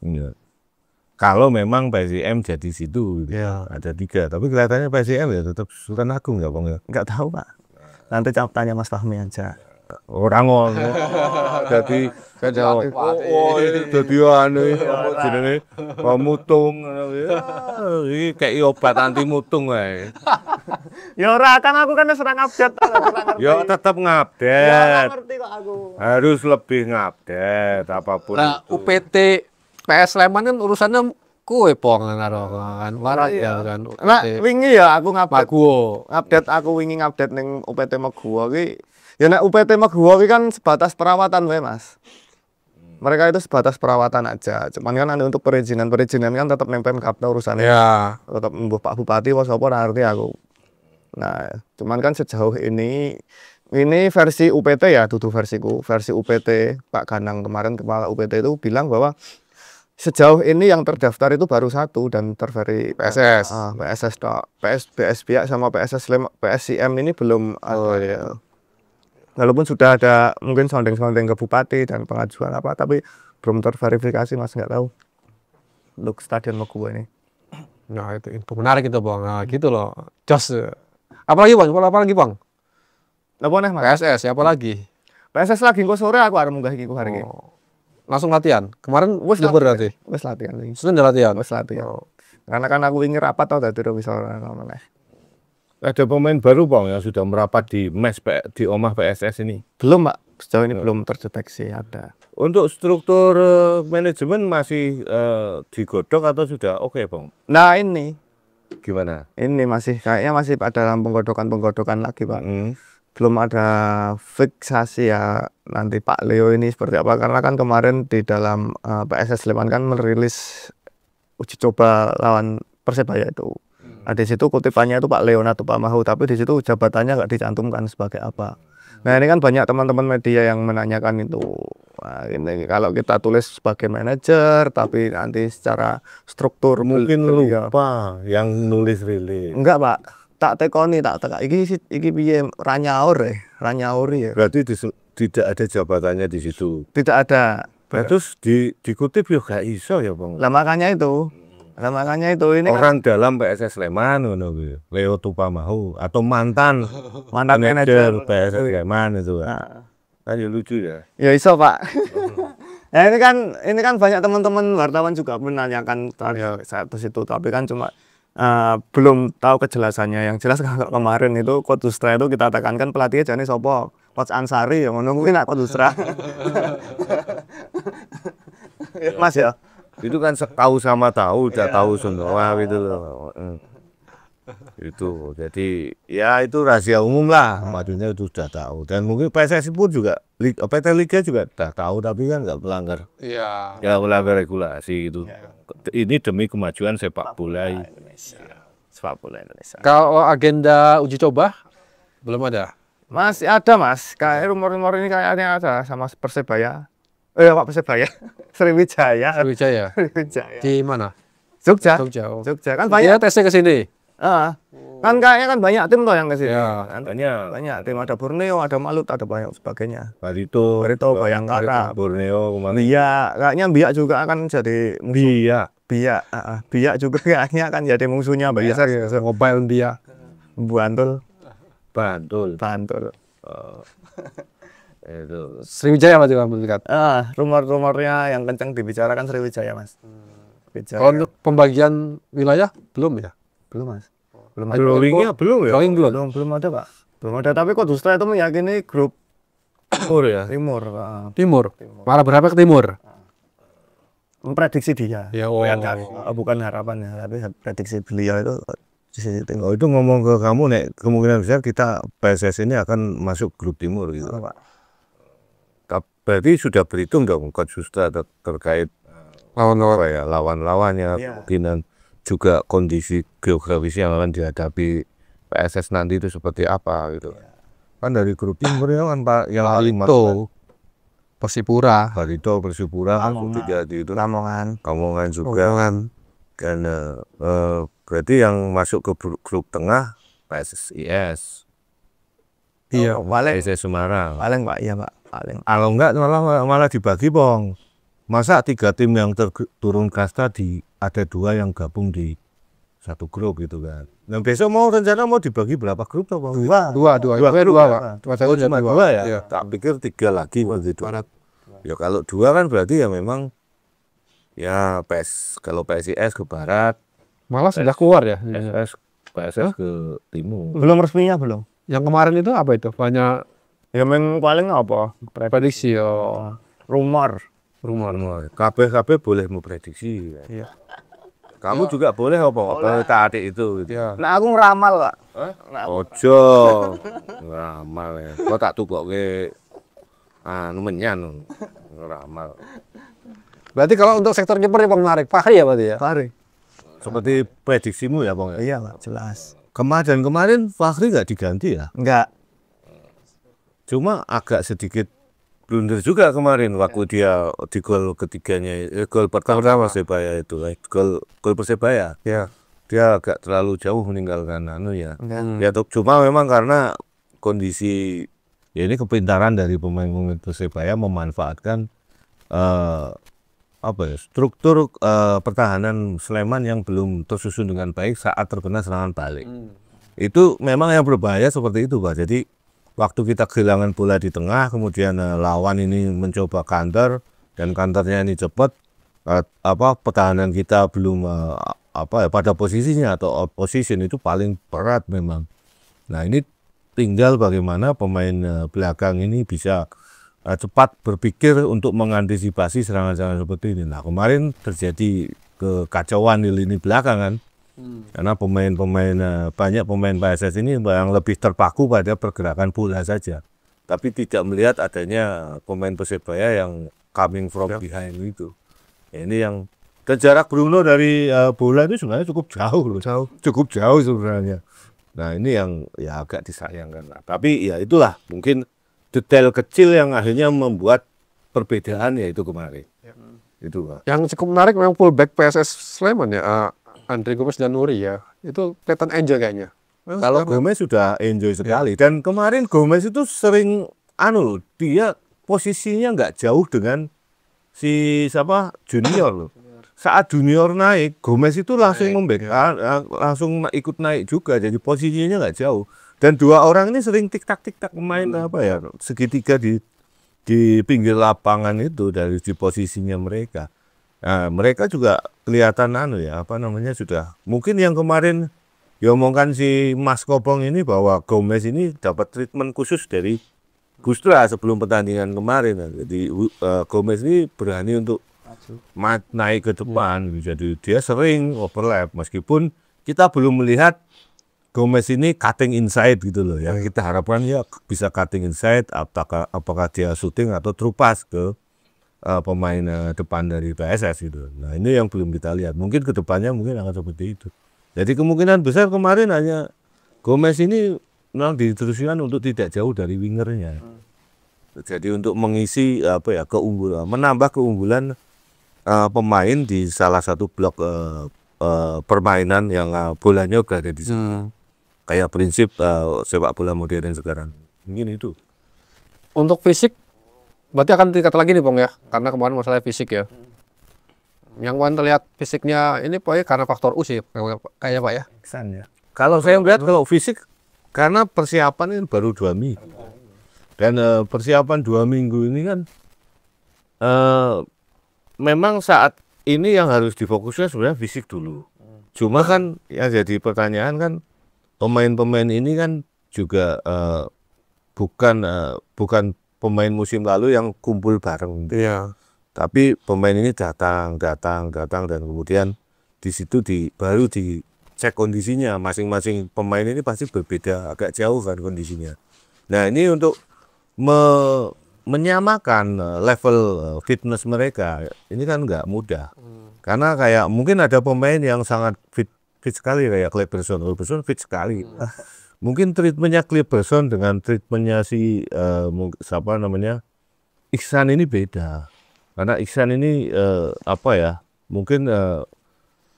Ya. Kalau memang PSIM jadi situ, Ya. ada 3. Tapi kelihatannya PSIM ya tetap Sultan Agung ya Bang ya. Nggak tahu Pak. Nanti tanya Mas Fahmi aja. Orang ngono. Jadi dadi anu jenenge mutung iki kayak obat anti mutung wae. Ya ora kan aku kan wis ora ngupdate. Ya tetap Ya ngupdate. ngerti kok aku. Harus lebih ngupdate apapun Nah, itu. UPT PS Sleman kan urusannya kue pong kan. Warat ya kan. Nah, wingi ya aku ngupdate. Maguwo. Aku wingi ngupdate ning UPT Maguwo ki. Ya nek UPT Maguwo ki kan sebatas perawatan wae, Mas. Mereka itu sebatas perawatan aja. Cuman kan nanti untuk perizinan kan tetap neng Pemkab urusannya. Ya. Tetap mbuh Pak Bupati apa sapa ora ngerti aku. Nah, cuman kan sejauh ini versi UPT ya, dudu versiku. Versi UPT Pak Ganang kemarin kepala UPT itu bilang bahwa sejauh ini yang terdaftar itu baru 1 dan terveri PSS. PSS tok. PS Biak sama PSIM ini belum ada. ya. Walaupun sudah ada mungkin sounding-sounding ke bupati dan pengajuan apa, tapi belum terverifikasi Mas, nggak tahu. Untuk Stadion Maguwo ini. Nah, itu info menarik itu, Bang. Nah, gitu loh. Jos. Apalagi, Bang? Apalagi, Bang? Apa nih, Mas? PSS, siapa lagi? PSS lagi engko sore aku arep munggah iki ku hari iki. Oh. Langsung latihan. Kemarin Wes libur berarti. Wes latihan iki. Senin udah latihan. Wes latihan. Oh. Karena kan aku ingin rapat tau dadi ora bisa ngomong. Ada pemain baru Bang yang sudah merapat di di Omah PSS ini. Belum, Pak. Sejauh ini belum terdeteksi ada. Untuk struktur manajemen masih digodok atau sudah oke Bang? Nah, ini Gimana? masih kayaknya masih ada dalam penggodokan lagi, Pak. Belum ada fiksasi ya nanti Pak Leo ini seperti apa, karena kan kemarin di dalam PSS Sleman kan merilis uji coba lawan Persebaya itu. Nah, di situ kutipannya itu Pak Leonardo Pamahu, tapi di situ jabatannya nggak dicantumkan sebagai apa. Nah, ini kan banyak teman-teman media yang menanyakan itu. Nah, ini kalau kita tulis sebagai manajer, tapi nanti secara struktur Mungkin ya. lupa yang nulis rilis. Enggak, Pak. Tak tekoni, tak teka. Iki piye ranyaur ya. Berarti tidak ada jabatannya di situ. Tidak ada. Nah, terus dikutip ya gak iso ya Bang. Lah makanya itu ini kan Orang dalam PSS Sleman ngono kuwi. Leo Tupamahu atau mantan mantan manajer PSS Sleman itu. Nah, Kan ya lucu ya. ya iso, Pak. Ya ini kan banyak teman-teman wartawan juga menanyakan satu situ, tapi kan cuma belum tahu kejelasannya. Yang jelas kalau kemarin itu Coach Dustra itu kita tekankan pelatihnya jane sapa? Coach Ansari yang ngono kuwi nak Coach Dustra. Mas ya. Itu kan tahu sama tahu, udah tahu semua gitu loh. Itu jadi ya itu rahasia umum lah, maksudnya itu sudah tahu. Dan mungkin PSSI pun juga PT Liga juga sudah tahu, tapi kan nggak melanggar. Iya. Ya melanggar regulasi gitu. Ini demi kemajuan sepak bola Indonesia. Sepak bola Indonesia. Kalau agenda uji coba belum ada. Masih ada, Mas. Kayak rumor-rumor ini kayaknya ada sama Persebaya. Pak Persebaya. Sriwijaya. Sriwijaya. Sriwijaya. Di mana? Jogja. Jogja. Oh. Jogja. Kan Dia banyak. tesnya ke sini. Kan kayaknya kan banyak tim toh yang ke sini. Ya. Kan banyak. tim, ada Borneo, ada Malut, ada banyak sebagainya. Barito, Bayangkara. Borneo kemarin. Biak, kayaknya Biak juga akan jadi musuh. Biak. Biak juga kayaknya akan jadi musuhnya Mbak Yasa gitu. Mobile dia. Bantul. Bantul. Itu. Sriwijaya Mas juga mendekat. Rumor-rumornya yang kencang dibicarakan Sriwijaya, Mas. Kalau untuk pembagian wilayah belum ya? Belum, Mas. Drawingnya belum ya? Drawing belum. Belum ada, Pak. Belum ada, tapi Kodustra itu meyakini grup Timur ya. Timur, Timur. Malah berapa ke timur? memprediksi dia. Ya, Bukan harapannya, tapi prediksi beliau itu di sisi timur. Oh, itu ngomong ke kamu nek kemungkinan besar kita PSS ini akan masuk grup timur gitu. Pak. Berarti sudah berhitung dong Kodustra terkait lawan-lawannya, kemungkinan juga kondisi geografis yang akan dihadapi PSS nanti itu seperti apa gitu. Kan dari grup timur ya kan Pak yang Barito, Persipura, itu Lamongan juga kan berarti yang masuk ke grup tengah PSSIS. iya, PSS Semarang. paling Pak, iya Pak, paling. Kalau enggak malah dibagi Bong. Masa 3 tim yang turun kasta ada 2 yang gabung di satu grup gitu kan. Nah besok rencana mau dibagi berapa grup tuh Bang? dua Pak. Cuma 2 ya? Iya. Tak pikir 3 lagi begitu. Ya kalau 2 kan berarti ya memang ya kalau PSIS ke barat, Malah sudah keluar ya. PSS ke timur. Belum resminya belum. Yang kemarin itu apa itu? Banyak Ya memang paling apa? prediksi ya. Rumor. KB boleh memprediksi. Iya. Kamu juga boleh apa tarik itu gitu. Iya. Nah, aku ngeramal, Pak. Ojo ngeramal ya. Kok tak tukoke menyan ngeramal. Berarti kalau untuk sektor kiper yang menarik, Fahri ya berarti ya? Fahri. Seperti prediksimu ya Bang ya? Iya, Pak, jelas. Kemarin Fahri nggak diganti ya? Enggak. Cuma agak sedikit blunder juga kemarin waktu dia di gol ketiganya, gol pertama Persebaya itu, gol Persebaya. Iya. Dia agak terlalu jauh meninggalkan ya. Ya cuma memang karena kondisi ya ini kepintaran dari pemain-pemain Persebaya memanfaatkan struktur pertahanan Sleman yang belum tersusun dengan baik saat terkena serangan balik. Itu memang yang berbahaya seperti itu Pak. Jadi waktu kita kehilangan bola di tengah, kemudian lawan ini mencoba counter dan counternya ini cepat, pertahanan kita belum pada posisinya atau opposition itu paling berat memang. Nah ini tinggal bagaimana pemain belakang ini bisa cepat berpikir untuk mengantisipasi serangan-serangan seperti ini. Nah kemarin terjadi kekacauan di lini belakang kan. Karena banyak pemain PSS ini yang lebih terpaku pada pergerakan bola saja, tapi tidak melihat adanya pemain Persebaya yang coming from behind itu. Ini yang dan jarak Bruno dari bola itu sebenarnya cukup jauh sebenarnya. Nah ini yang ya agak disayangkan lah. Tapi ya itulah mungkin detail kecil yang akhirnya membuat perbedaan ya itu kemarin. Itu Pak. Yang cukup menarik memang fullback PSS Sleman ya. Andre Gomez dan Nuri ya, itu kelihatan enjoy kayaknya. Kalau Gomez sudah enjoy sekali dan kemarin Gomez itu sering dia posisinya nggak jauh dengan si Junior loh. Saat Junior naik, Gomez itu langsung langsung ikut naik juga, jadi posisinya nggak jauh. Dan 2 orang ini sering tik tak main segitiga di pinggir lapangan itu dari di posisinya mereka. Nah, mereka juga kelihatan sudah mungkin yang kemarin diomongkan si Mas Kobong ini bahwa Gomez ini dapat treatment khusus dari Gustra sebelum pertandingan kemarin. Jadi Gomez ini berani untuk naik ke depan, jadi dia sering overlap meskipun kita belum melihat Gomez ini cutting inside gitu loh ya. Kita harapkan ya bisa cutting inside, apakah dia shooting atau true pass ke pemain depan dari PSS gitu. Nah ini yang belum kita lihat. Mungkin kedepannya akan seperti itu. Jadi kemungkinan besar kemarin hanya Gomez ini memang diteruskan untuk tidak jauh dari wingernya. Jadi untuk mengisi menambah keunggulan pemain di salah satu blok permainan yang bolanya udah ada di sana. Kayak prinsip sepak bola modern sekarang. Mungkin itu. Untuk fisik berarti akan tingkat lagi nih Bang ya, karena kemarin masalah fisik ya. Yang kemarin terlihat fisiknya ini Pak ya karena faktor usia kayak Pak ya. Kesan ya. Kalau saya melihat kalau fisik karena persiapan ini baru 2 minggu. Dan persiapan 2 minggu ini kan memang saat ini yang harus difokuskan sebenarnya fisik dulu. Cuma kan yang jadi pertanyaan kan pemain-pemain ini kan juga bukan pemain musim lalu yang kumpul bareng. Iya. Tapi pemain ini datang dan kemudian di situ baru dicek kondisinya. Masing-masing pemain ini pasti berbeda agak jauh kan kondisinya. Nah, ini untuk menyamakan level fitness mereka ini kan nggak mudah. Karena kayak mungkin ada pemain yang sangat fit sekali kayak Kleberson fit sekali. Mungkin treatmentnya Kleberson dengan treatmentnya si siapa namanya Iksan ini beda. Karena Iksan ini mungkin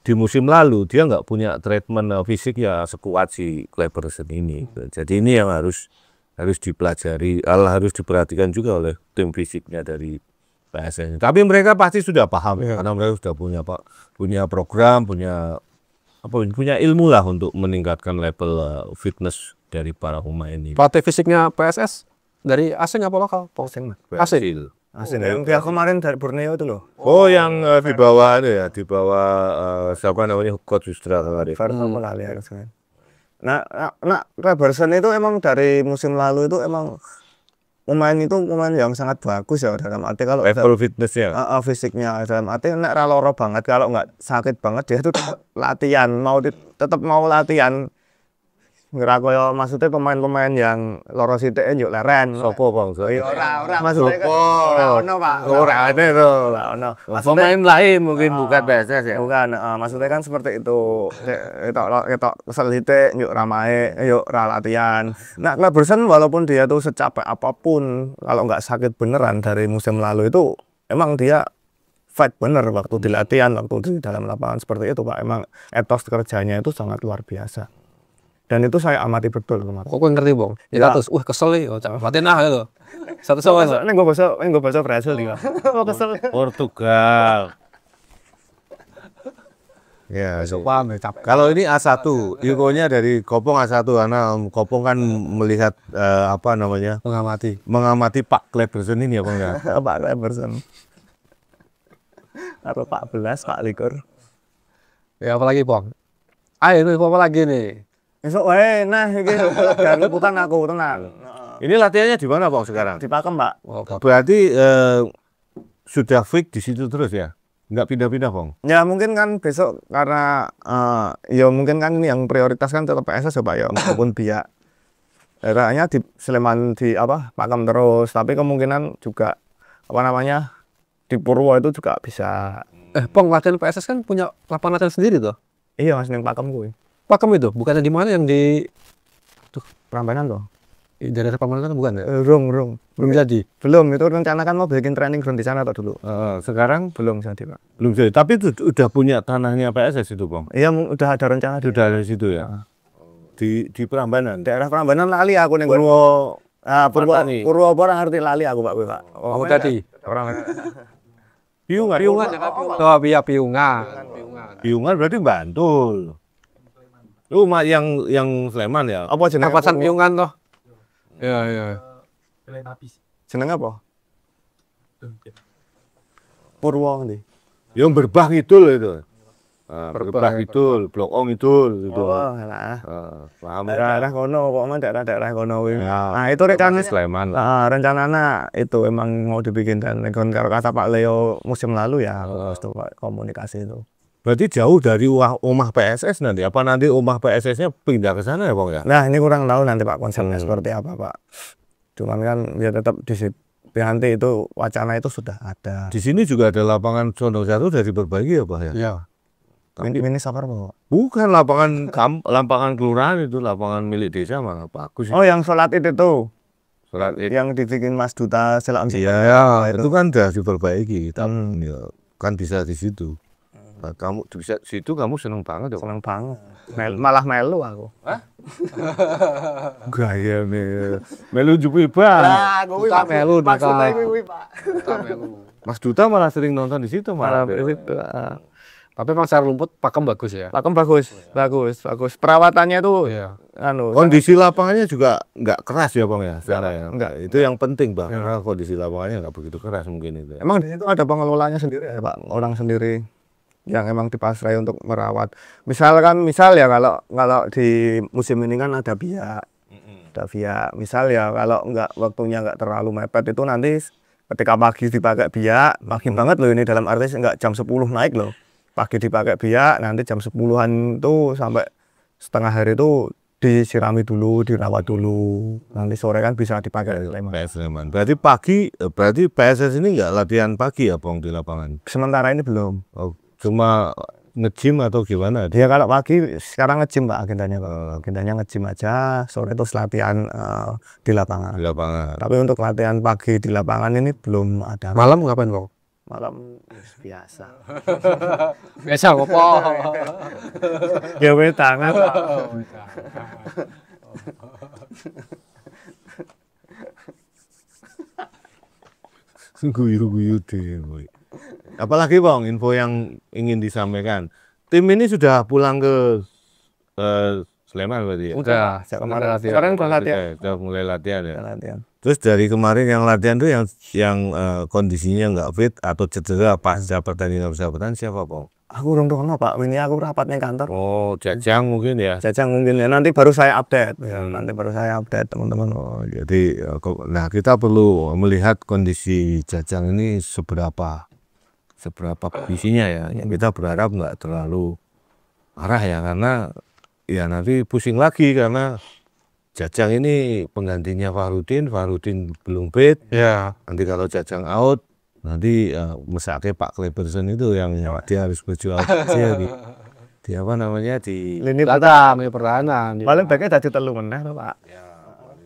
di musim lalu dia nggak punya treatment fisik ya sekuat si Kleberson ini. Jadi ini yang harus dipelajari, harus diperhatikan juga oleh tim fisiknya dari PSS. Tapi mereka pasti sudah paham karena mereka sudah punya program, punya ilmu lah untuk meningkatkan level fitness dari para pemain ini. Pelatih fisiknya PSS dari asing apa lokal? Asing. Yang dia kemarin dari Borneo itu loh. Oh, yang di bawah itu ya, di bawah siapa namanya Coach Justra kemarin. Nah, Kleberson itu emang dari musim lalu itu emang pemain yang sangat bagus ya dalam arti kalau level fitnessnya, fisiknya dalam arti nek ra loro banget kalau nggak sakit banget dia itu latihan tetap mau latihan. Ngira koyo maksudnya pemain-pemain yang loro sithik njuk leren. Sopo Bang? Ya ora maksudnya ora ono Pak. Ora ono. Pemain lain mungkin bukan PSS ya. Bukan, maksudnya kan seperti itu. Ketok kesel sithik njuk ramae yuk ra latihan. Nah, Kleberson walaupun dia tuh secapek apapun kalau nggak sakit beneran dari musim lalu itu emang dia fight bener waktu di latihan, waktu di dalam lapangan seperti itu Pak. Emang etos kerjanya itu sangat luar biasa. Dan itu saya amati betul kemarin. Kok ngerti Bang? Ya terus, kesel nih, latihan gitu. Satu sama. Ini gue bahasa Brazil juga. Kesel. Portugal. Ya, paham ya. Kalau ini A1, Yukonya dari Kopong A1 karena Kopong kan melihat mengamati Pak Kleberson ini ya Bang ya. Pak Kleberson. Atau Pak Belas, Pak Likur. Ya apalagi Bang? Ayo itu apa lagi nih? Besok nah iki dan liputan aku tenang. Ini latihannya di mana Bang sekarang? Di Pakem, Pak. Berarti sudah fix di situ terus ya? Nggak pindah-pindah Bang? Ya mungkin kan besok karena ya mungkin kan ini yang prioritas kan tetap PSS ya Pak ya, maupun biak. Daerahnya di Sleman di Pakem terus, tapi kemungkinan juga di Purwo itu juga bisa. Bang, latihan PSS kan punya lapangan latihan sendiri tuh. Iya Mas, ning Pakem kuwi. Pakem itu bukannya di mana yang di Prambanan toh? Daerah Prambanan bukan ya? Belum jadi. Belum, itu rencana kan mau bikin training ground di sana toh dulu. Sekarang belum jadi Pak. Belum jadi, tapi itu udah punya tanahnya PSS itu Bang? Iya, udah ada rencana. Udah ada di situ ya? Di Prambanan? Daerah Prambanan lali aku ning Purwo. Purwo apa ngerti lali aku Pak. Oh tadi. Orang Piungan oh iya Piungan berarti Bantul. Yang Sleman ya? Apa jeneng? Kawasan Piungan toh. Iya. Jeneng apa? Purwo ndi? Yang Berbah Kidul itu. Berbah Kidul, Blok Ong Kidul gitu. Oh, alah. Paham. Daerah kono, pokoknya daerah kono kuwi. Ya, nah, itu rencana Sleman. Rencananya itu emang mau dibikin dan karo kata Pak Leo musim lalu ya, itu Pak komunikasi itu. Berarti jauh dari rumah PSS nanti. Apa nanti rumah PSS-nya pindah ke sana ya, Bang ya? Nah, ini kurang tahu nanti Pak konsepnya seperti apa, Pak. Cuman kan ya tetap di nanti itu wacana itu sudah ada. Di sini juga ada lapangan Condong 1 sudah diperbaiki ya, Pak ya? Iya. Mini soccer Pak. Bukan lapangan kelurahan itu, lapangan milik desa mah bagus. Oh, yang sholat itu tuh. Sholat itu. Yang dibikin Mas Duta Selam. Iya, itu kan sudah diperbaiki. Ya, kan bisa di situ. Nah, kamu bisa situ kamu seneng banget ya? Seneng banget. Malah melu aku. Hah? Gaya nih. Melu jupi Bang. Lah, Duta melu maksudnya kuwi, Pak. Mas Duta malah sering nonton di situ malah. Tapi emang secara rumput Pakem bagus ya. Pakem bagus. Perawatannya itu Iya. Kondisi lapangannya juga nggak keras ya Bang ya, secara ya. Enggak. Itu yang penting Bang, karena kondisi lapangannya nggak begitu keras mungkin itu. Emang di situ ada pengelolanya sendiri ya Pak, orang sendiri yang emang dipasrai untuk merawat. Misal ya kalau di musim ini kan ada biak, Misal ya kalau waktunya nggak terlalu mepet itu nanti ketika pagi dipakai biak, pagi banget loh ini dalam arti nggak jam 10 naik loh. Pagi dipakai biak, nanti jam 10-an tuh sampai setengah hari itu disirami dulu, dirawat dulu. Nanti sore kan bisa dipakai Sleman. PS Sleman. Berarti PSS ini nggak latihan pagi ya Bang di lapangan? Sementara ini belum. Oh, cuma nge-gym atau gimana? Dia kalau pagi sekarang nge-gym Pak agendanya Pak. Agendanya nge-gym aja, sore itu latihan di lapangan. Di lapangan. Tapi untuk latihan pagi di lapangan ini belum ada. Malam ngapain Bang? Malam biasa. Biasa ngopo. Ya wes tangan. Guyu-guyu deh. Apalagi Bang, info yang ingin disampaikan. Tim ini sudah pulang ke Sleman berarti ya? Udah, Kemarin latihan. sekarang udah latihan. Sudah mulai latihan ya. Latihan. Terus dari kemarin yang latihan tuh yang kondisinya nggak fit atau cedera pasca pertandingan persahabatan siapa Bang? Aku urung tahu Pak, ini aku rapatnya kantor. Oh, Jajang mungkin ya. Jajang mungkin ya, nanti baru saya update. Ya, nanti baru saya update teman-teman. Oh, jadi nah kita perlu melihat kondisi Jajang ini seberapa kondisinya ya. Kita berharap nggak terlalu parah ya, karena ya nanti pusing lagi karena Jajang ini penggantinya Farudin belum fit. Iya. Nanti kalau Jajang out, nanti mesake Pak Kleberson itu yang dia harus berjuang di apa namanya di Lini Belakang, pertahanan. paling baiknya tadi telu meneh loh Pak.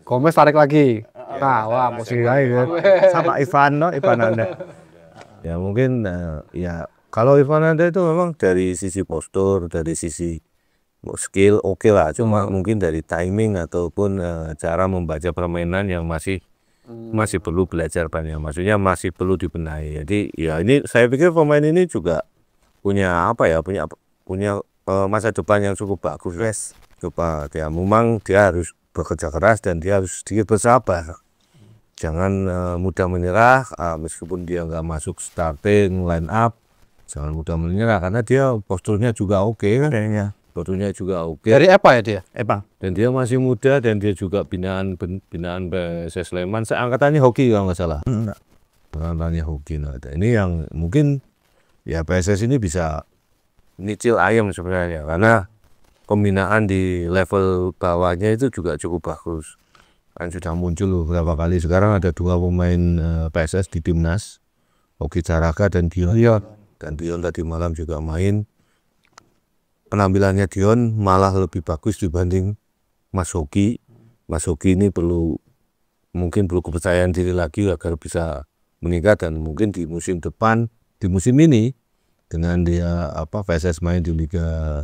Gomez tarik lagi. Nah, wah musik lagi kan. Sama Ivan Anda. ya mungkin ya kalau Ivan Anda itu memang dari sisi postur, dari sisi skill oke lah, cuma mungkin dari timing ataupun cara membaca permainan yang masih perlu belajar banyak, maksudnya masih perlu dibenahi. Jadi ya ini saya pikir pemain ini juga punya punya masa depan yang cukup bagus. Coba ya memang dia harus bekerja keras dan dia harus sedikit bersabar. Jangan mudah menyerah meskipun dia nggak masuk starting line up, jangan mudah menyerah karena dia posturnya juga oke kan. Posturnya juga oke. Dari apa ya dia? Dan dia masih muda dan dia juga binaan PSS Sleman. Seangkatannya hoki kalau nggak salah. Angkatannya hoki. Nah, ini yang mungkin ya PSS ini bisa nyicil ayam sebenarnya karena pembinaan di level bawahnya itu juga cukup bagus. Kan sudah muncul beberapa kali. Sekarang ada 2 pemain PSS di timnas, Hoki Caraka dan Dion. Dan Dion tadi malam juga main. Penampilannya Dion malah lebih bagus dibanding Mas Hoki. Mas Hoki ini mungkin perlu kepercayaan diri lagi agar bisa meningkat dan mungkin di musim depan, di musim ini dengan dia PSS main di Liga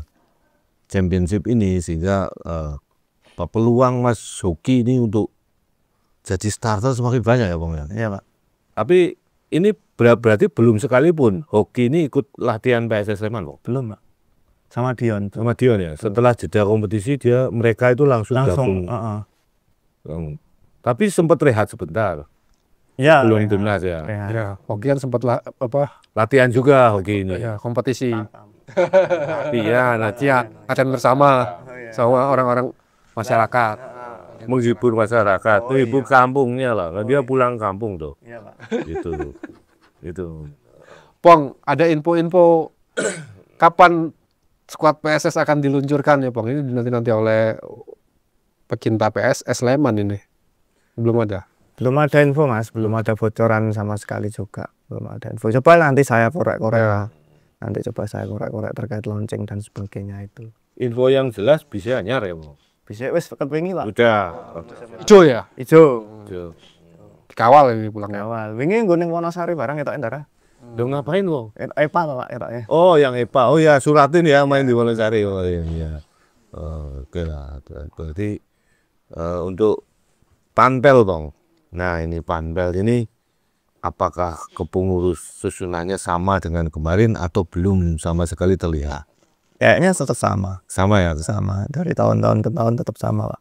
Championship ini sehingga peluang Mas Hoki ini untuk jadi starter semakin banyak ya Bang ya. Iya Pak. Tapi ini berarti belum sekalipun Hoki ini ikut latihan PSS Sleman Bang? Belum Pak. Sama Dion ya. Setelah jeda kompetisi mereka itu langsung gabung. Tapi sempat rehat sebentar. Ya. Belum timnas ya. Ya, Hoki kan sempat latihan juga Hoki ini. ya, kompetisi. Iya, latihan bersama sama orang-orang masyarakat. Menghibur masyarakat, menghibur kampungnya lah. Kan dia pulang kampung tuh. Iya Pak. Itu. Pong, ada info-info kapan skuad PSS akan diluncurkan ya Pong? Ini nanti oleh pecinta PSS Sleman ini. Belum ada. Belum ada info Mas, belum ada bocoran sama sekali juga. Belum ada info. Coba nanti saya korek-korek. Nanti coba saya korek-korek terkait launching dan sebagainya itu. Info yang jelas bisa anyar ya Bang? Bisa wis kepingi Pak. Udah. Ijo ya? Ijo. Dikawal ini pulangnya. Awal. Wingi nggo ning Wonosari barang etok Endara. Udah ngapain Bang? Epa Pak etoknya. Oh yang Epa, oh ya Suratin ya main di Wonosari. Oh iya. Oke lah, berarti untuk Panpel Bang. Nah ini Panpel ini apakah kepengurus susunannya sama dengan kemarin atau belum sama sekali terlihat? Kayaknya tetap sama. Sama ya? Sama. Dari tahun-tahun ke tahun tetap sama, Pak.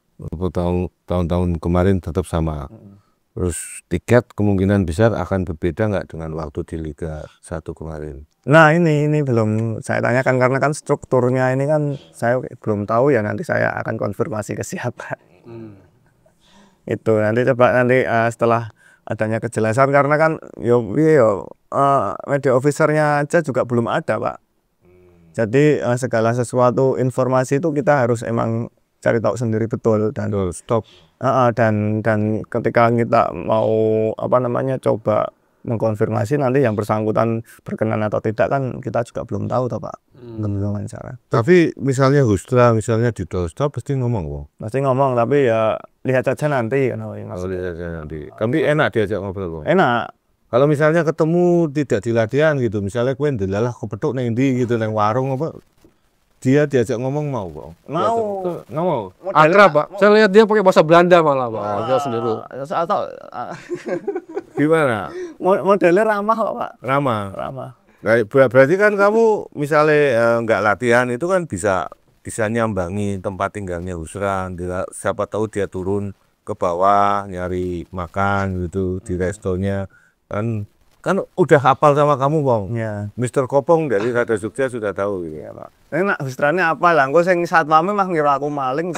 Tahun-tahun kemarin tetap sama. Terus tiket kemungkinan besar akan berbeda nggak dengan waktu di Liga 1 kemarin? Nah ini belum saya tanyakan karena kan strukturnya ini kan saya belum tahu ya, nanti saya akan konfirmasi ke siapa. Itu nanti coba setelah adanya kejelasan, karena kan media officernya aja juga belum ada, Pak. Jadi segala sesuatu informasi itu kita harus emang cari tahu sendiri betul dan Stop. dan ketika kita mau coba mengkonfirmasi nanti yang bersangkutan berkenan atau tidak kan kita juga belum tahu toh, Pak. Belum wawancara. Tapi misalnya Hustra misalnya di doorstop pasti ngomong, Bang. Pasti ngomong, tapi ya lihat saja nanti kan. Kalau lihat saja nanti. Tapi enak diajak ngobrol, Bang. Enak. Kalau misalnya ketemu tidak di latihan gitu, misalnya kowe ndelalah kepethuk nang ndi gitu nang warung apa, dia diajak ngomong mau, Bang? Mau. Akrab, Pak. Saya lihat dia pakai bahasa Belanda malah, Pak. Dia sendiri. Atau Gimana? modelnya ramah kok, Pak. Ramah. Ramah. Nah, berarti kan kamu misalnya nggak latihan itu kan bisa nyambangi tempat tinggalnya Husra. Siapa tahu dia turun ke bawah nyari makan gitu di restonya. Kan udah hafal sama kamu, Bang. Ya. Mr. Kopong dari Radar Jogja sudah tahu gitu. Iya, Pak. Enak Hustranya apa lah? Engko sing satpame mah ngira aku maling.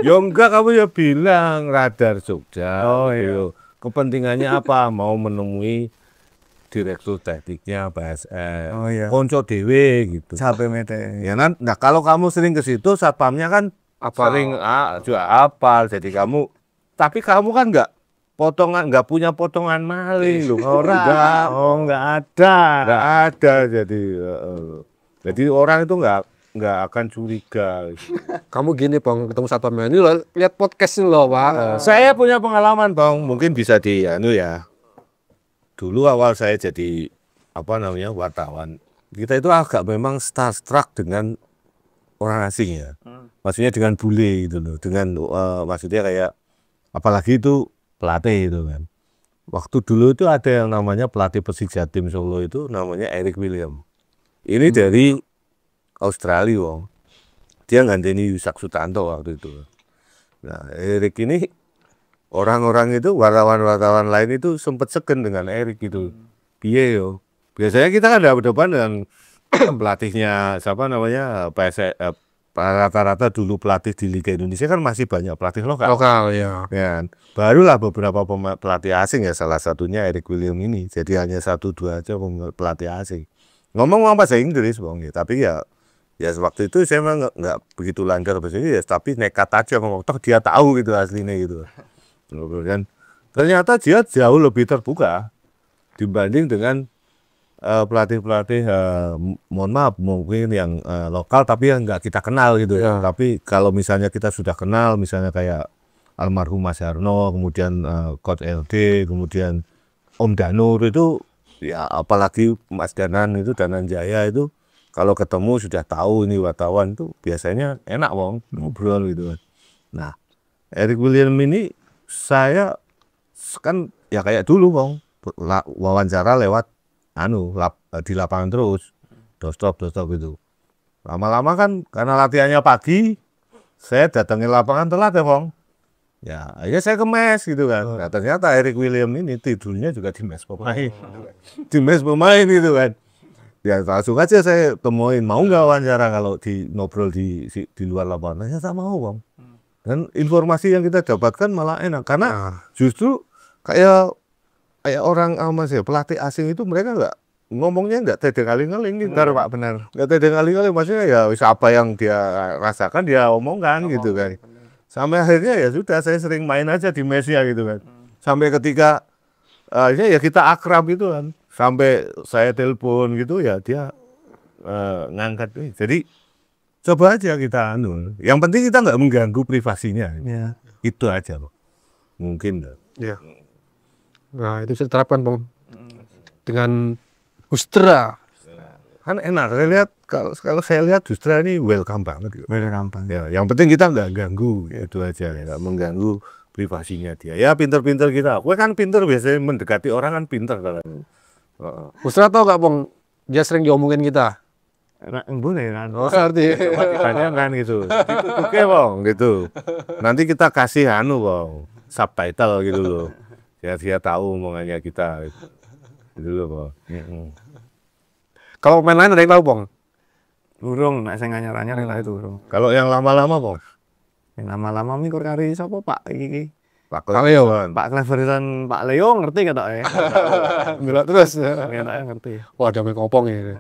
Ya enggak, kamu ya bilang Radar Jogja. Oh, iya. Kepentingannya apa? Mau menemui direktur tekniknya PSS. Oh, iya. Konco dewe gitu. Sampai mete. Ya nah kalau kamu sering ke situ satpamnya kan sering juga hafal. Jadi tapi kamu kan nggak punya potongan maling loh. Enggak ada. Jadi orang itu nggak akan curiga. Kamu gini, Bang, ketemu satpam ini loh, lihat podcast ini loh, Pak. Saya punya pengalaman, Bang. Mungkin bisa ya. Dulu awal saya jadi wartawan. Kita itu agak memang starstruck dengan orang asing ya. Maksudnya dengan bule gitu loh. Maksudnya kayak apalagi itu pelatih itu kan. Waktu dulu itu ada yang namanya pelatih Persija Tim Solo itu namanya Eric William. Ini dari Australia, Wong. Dia nganteni Yusak Sutanto waktu itu. Nah, Eric ini orang-orang itu wartawan-wartawan lain itu sempat segen dengan Eric gitu. Piye yo. Biasanya kita kan ada depan dengan pelatihnya siapa namanya PSS. Rata-rata dulu pelatih di Liga Indonesia kan masih banyak pelatih lokal. Ya. Ya, barulah beberapa pelatih asing ya, salah satunya Eric William ini. Jadi hanya 1-2 aja pelatih asing. Ngomong bahasa Inggris, Bang. Tapi ya waktu itu saya memang nggak begitu lancar bahasa Inggris, tapi nekat aja ngomong. Toh dia tahu gitu aslinya gitu. Dan ternyata dia jauh lebih terbuka dibanding dengan pelatih-pelatih mohon maaf mungkin yang lokal tapi yang nggak kita kenal gitu ya. Tapi kalau misalnya kita sudah kenal, misalnya kayak almarhum Mas Harno, kemudian Coach LD, kemudian Om Danur itu ya, apalagi Mas Danan Jaya itu kalau ketemu sudah tahu ini wartawan itu biasanya enak, Bang, ngobrol gitu kan. Nah, Eric William ini saya kan ya kayak dulu, Bang, wawancara lewat di lapangan terus, doorstop gitu. Lama-lama kan karena latihannya pagi, saya datangin lapangan telat ya, Bang. Ya, akhirnya saya ke mes gitu kan. Nah, ternyata Eric William ini tidurnya juga di mes pemain. Di mes pemain gitu kan. Ya langsung aja saya temuin, mau nggak wawancara kalau ngobrol di luar lapangan. Ternyata mau, Bang. Dan informasi yang kita dapatkan malah enak karena justru kayak orang pelatih asing itu mereka ngomongnya nggak tedeng-aling-aling gitu. Benar, Pak, benar. Nggak tedeng-aling-aling, maksudnya ya apa yang dia rasakan dia omongkan gitu kan. Sampai akhirnya ya sudah, saya sering main aja di mesnya gitu kan. Sampai ketika ya kita akrab gitu kan. Sampai saya telepon gitu ya dia ngangkat. Jadi coba aja kita Yang penting kita nggak mengganggu privasinya. Ya. Itu aja loh. Mungkin. Ya. Nah, itu bisa diterapkan, Bang. Dengan Hustra. Kan enak, saya lihat kalau saya lihat Hustra ini welcome banget. Welcome banget. Ya, yang penting kita nggak ganggu, itu aja, nggak mengganggu privasinya dia. Ya pinter-pinter kita. Gue kan pinter biasanya mendekati orang kan pinter kan. Pusra tau gak Bong? Dia sering diomongin kita. Boleh kan. Oh, ngerti. Tanya kan gitu. Oke Bang gitu. Nanti kita kasih Bang, subtitle gitu loh. Ya dia tahu omongannya kita. Gitu loh Bang. Kalau pemain lain ada yang tahu Bong? Urung, nek sing anyar-anyar lah itu urung. Kalau yang lama-lama Bang? Yang lama-lama mikir kari sapa Pak iki? Pak Leo Bang. Pak Cleveran, Pak Leo ngerti kata ya. Belok terus. Kata ngerti. Wah, ada main kopong ini.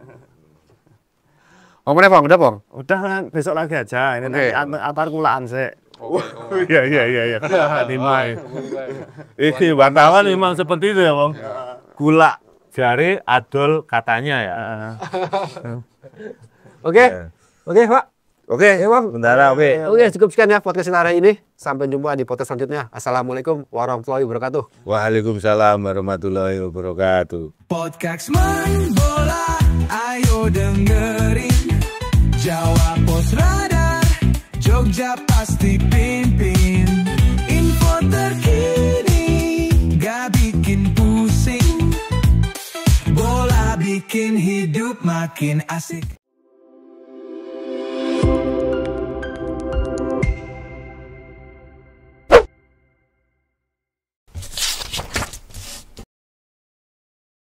Mana Bang? Udah Bang? Udah kan besok lagi aja. Ini Oke. nanti antar kulaan sih. Iya. Ini wartawan memang seperti itu ya Bang. Gula jari adol katanya ya. Oke. Oke, Pak. Oke, Ya, Bang. sementara oke. Oke, cukup sekian ya podcast kita hari ini. Sampai jumpa di podcast selanjutnya. Assalamualaikum warahmatullahi wabarakatuh. Waalaikumsalam warahmatullahi wabarakatuh. Podcast Main Bola, ayo dengerin. Jawa Pos Radar, Jogja pasti pimpin. Info terkini, gak bikin pusing. Bola bikin hidup makin asik.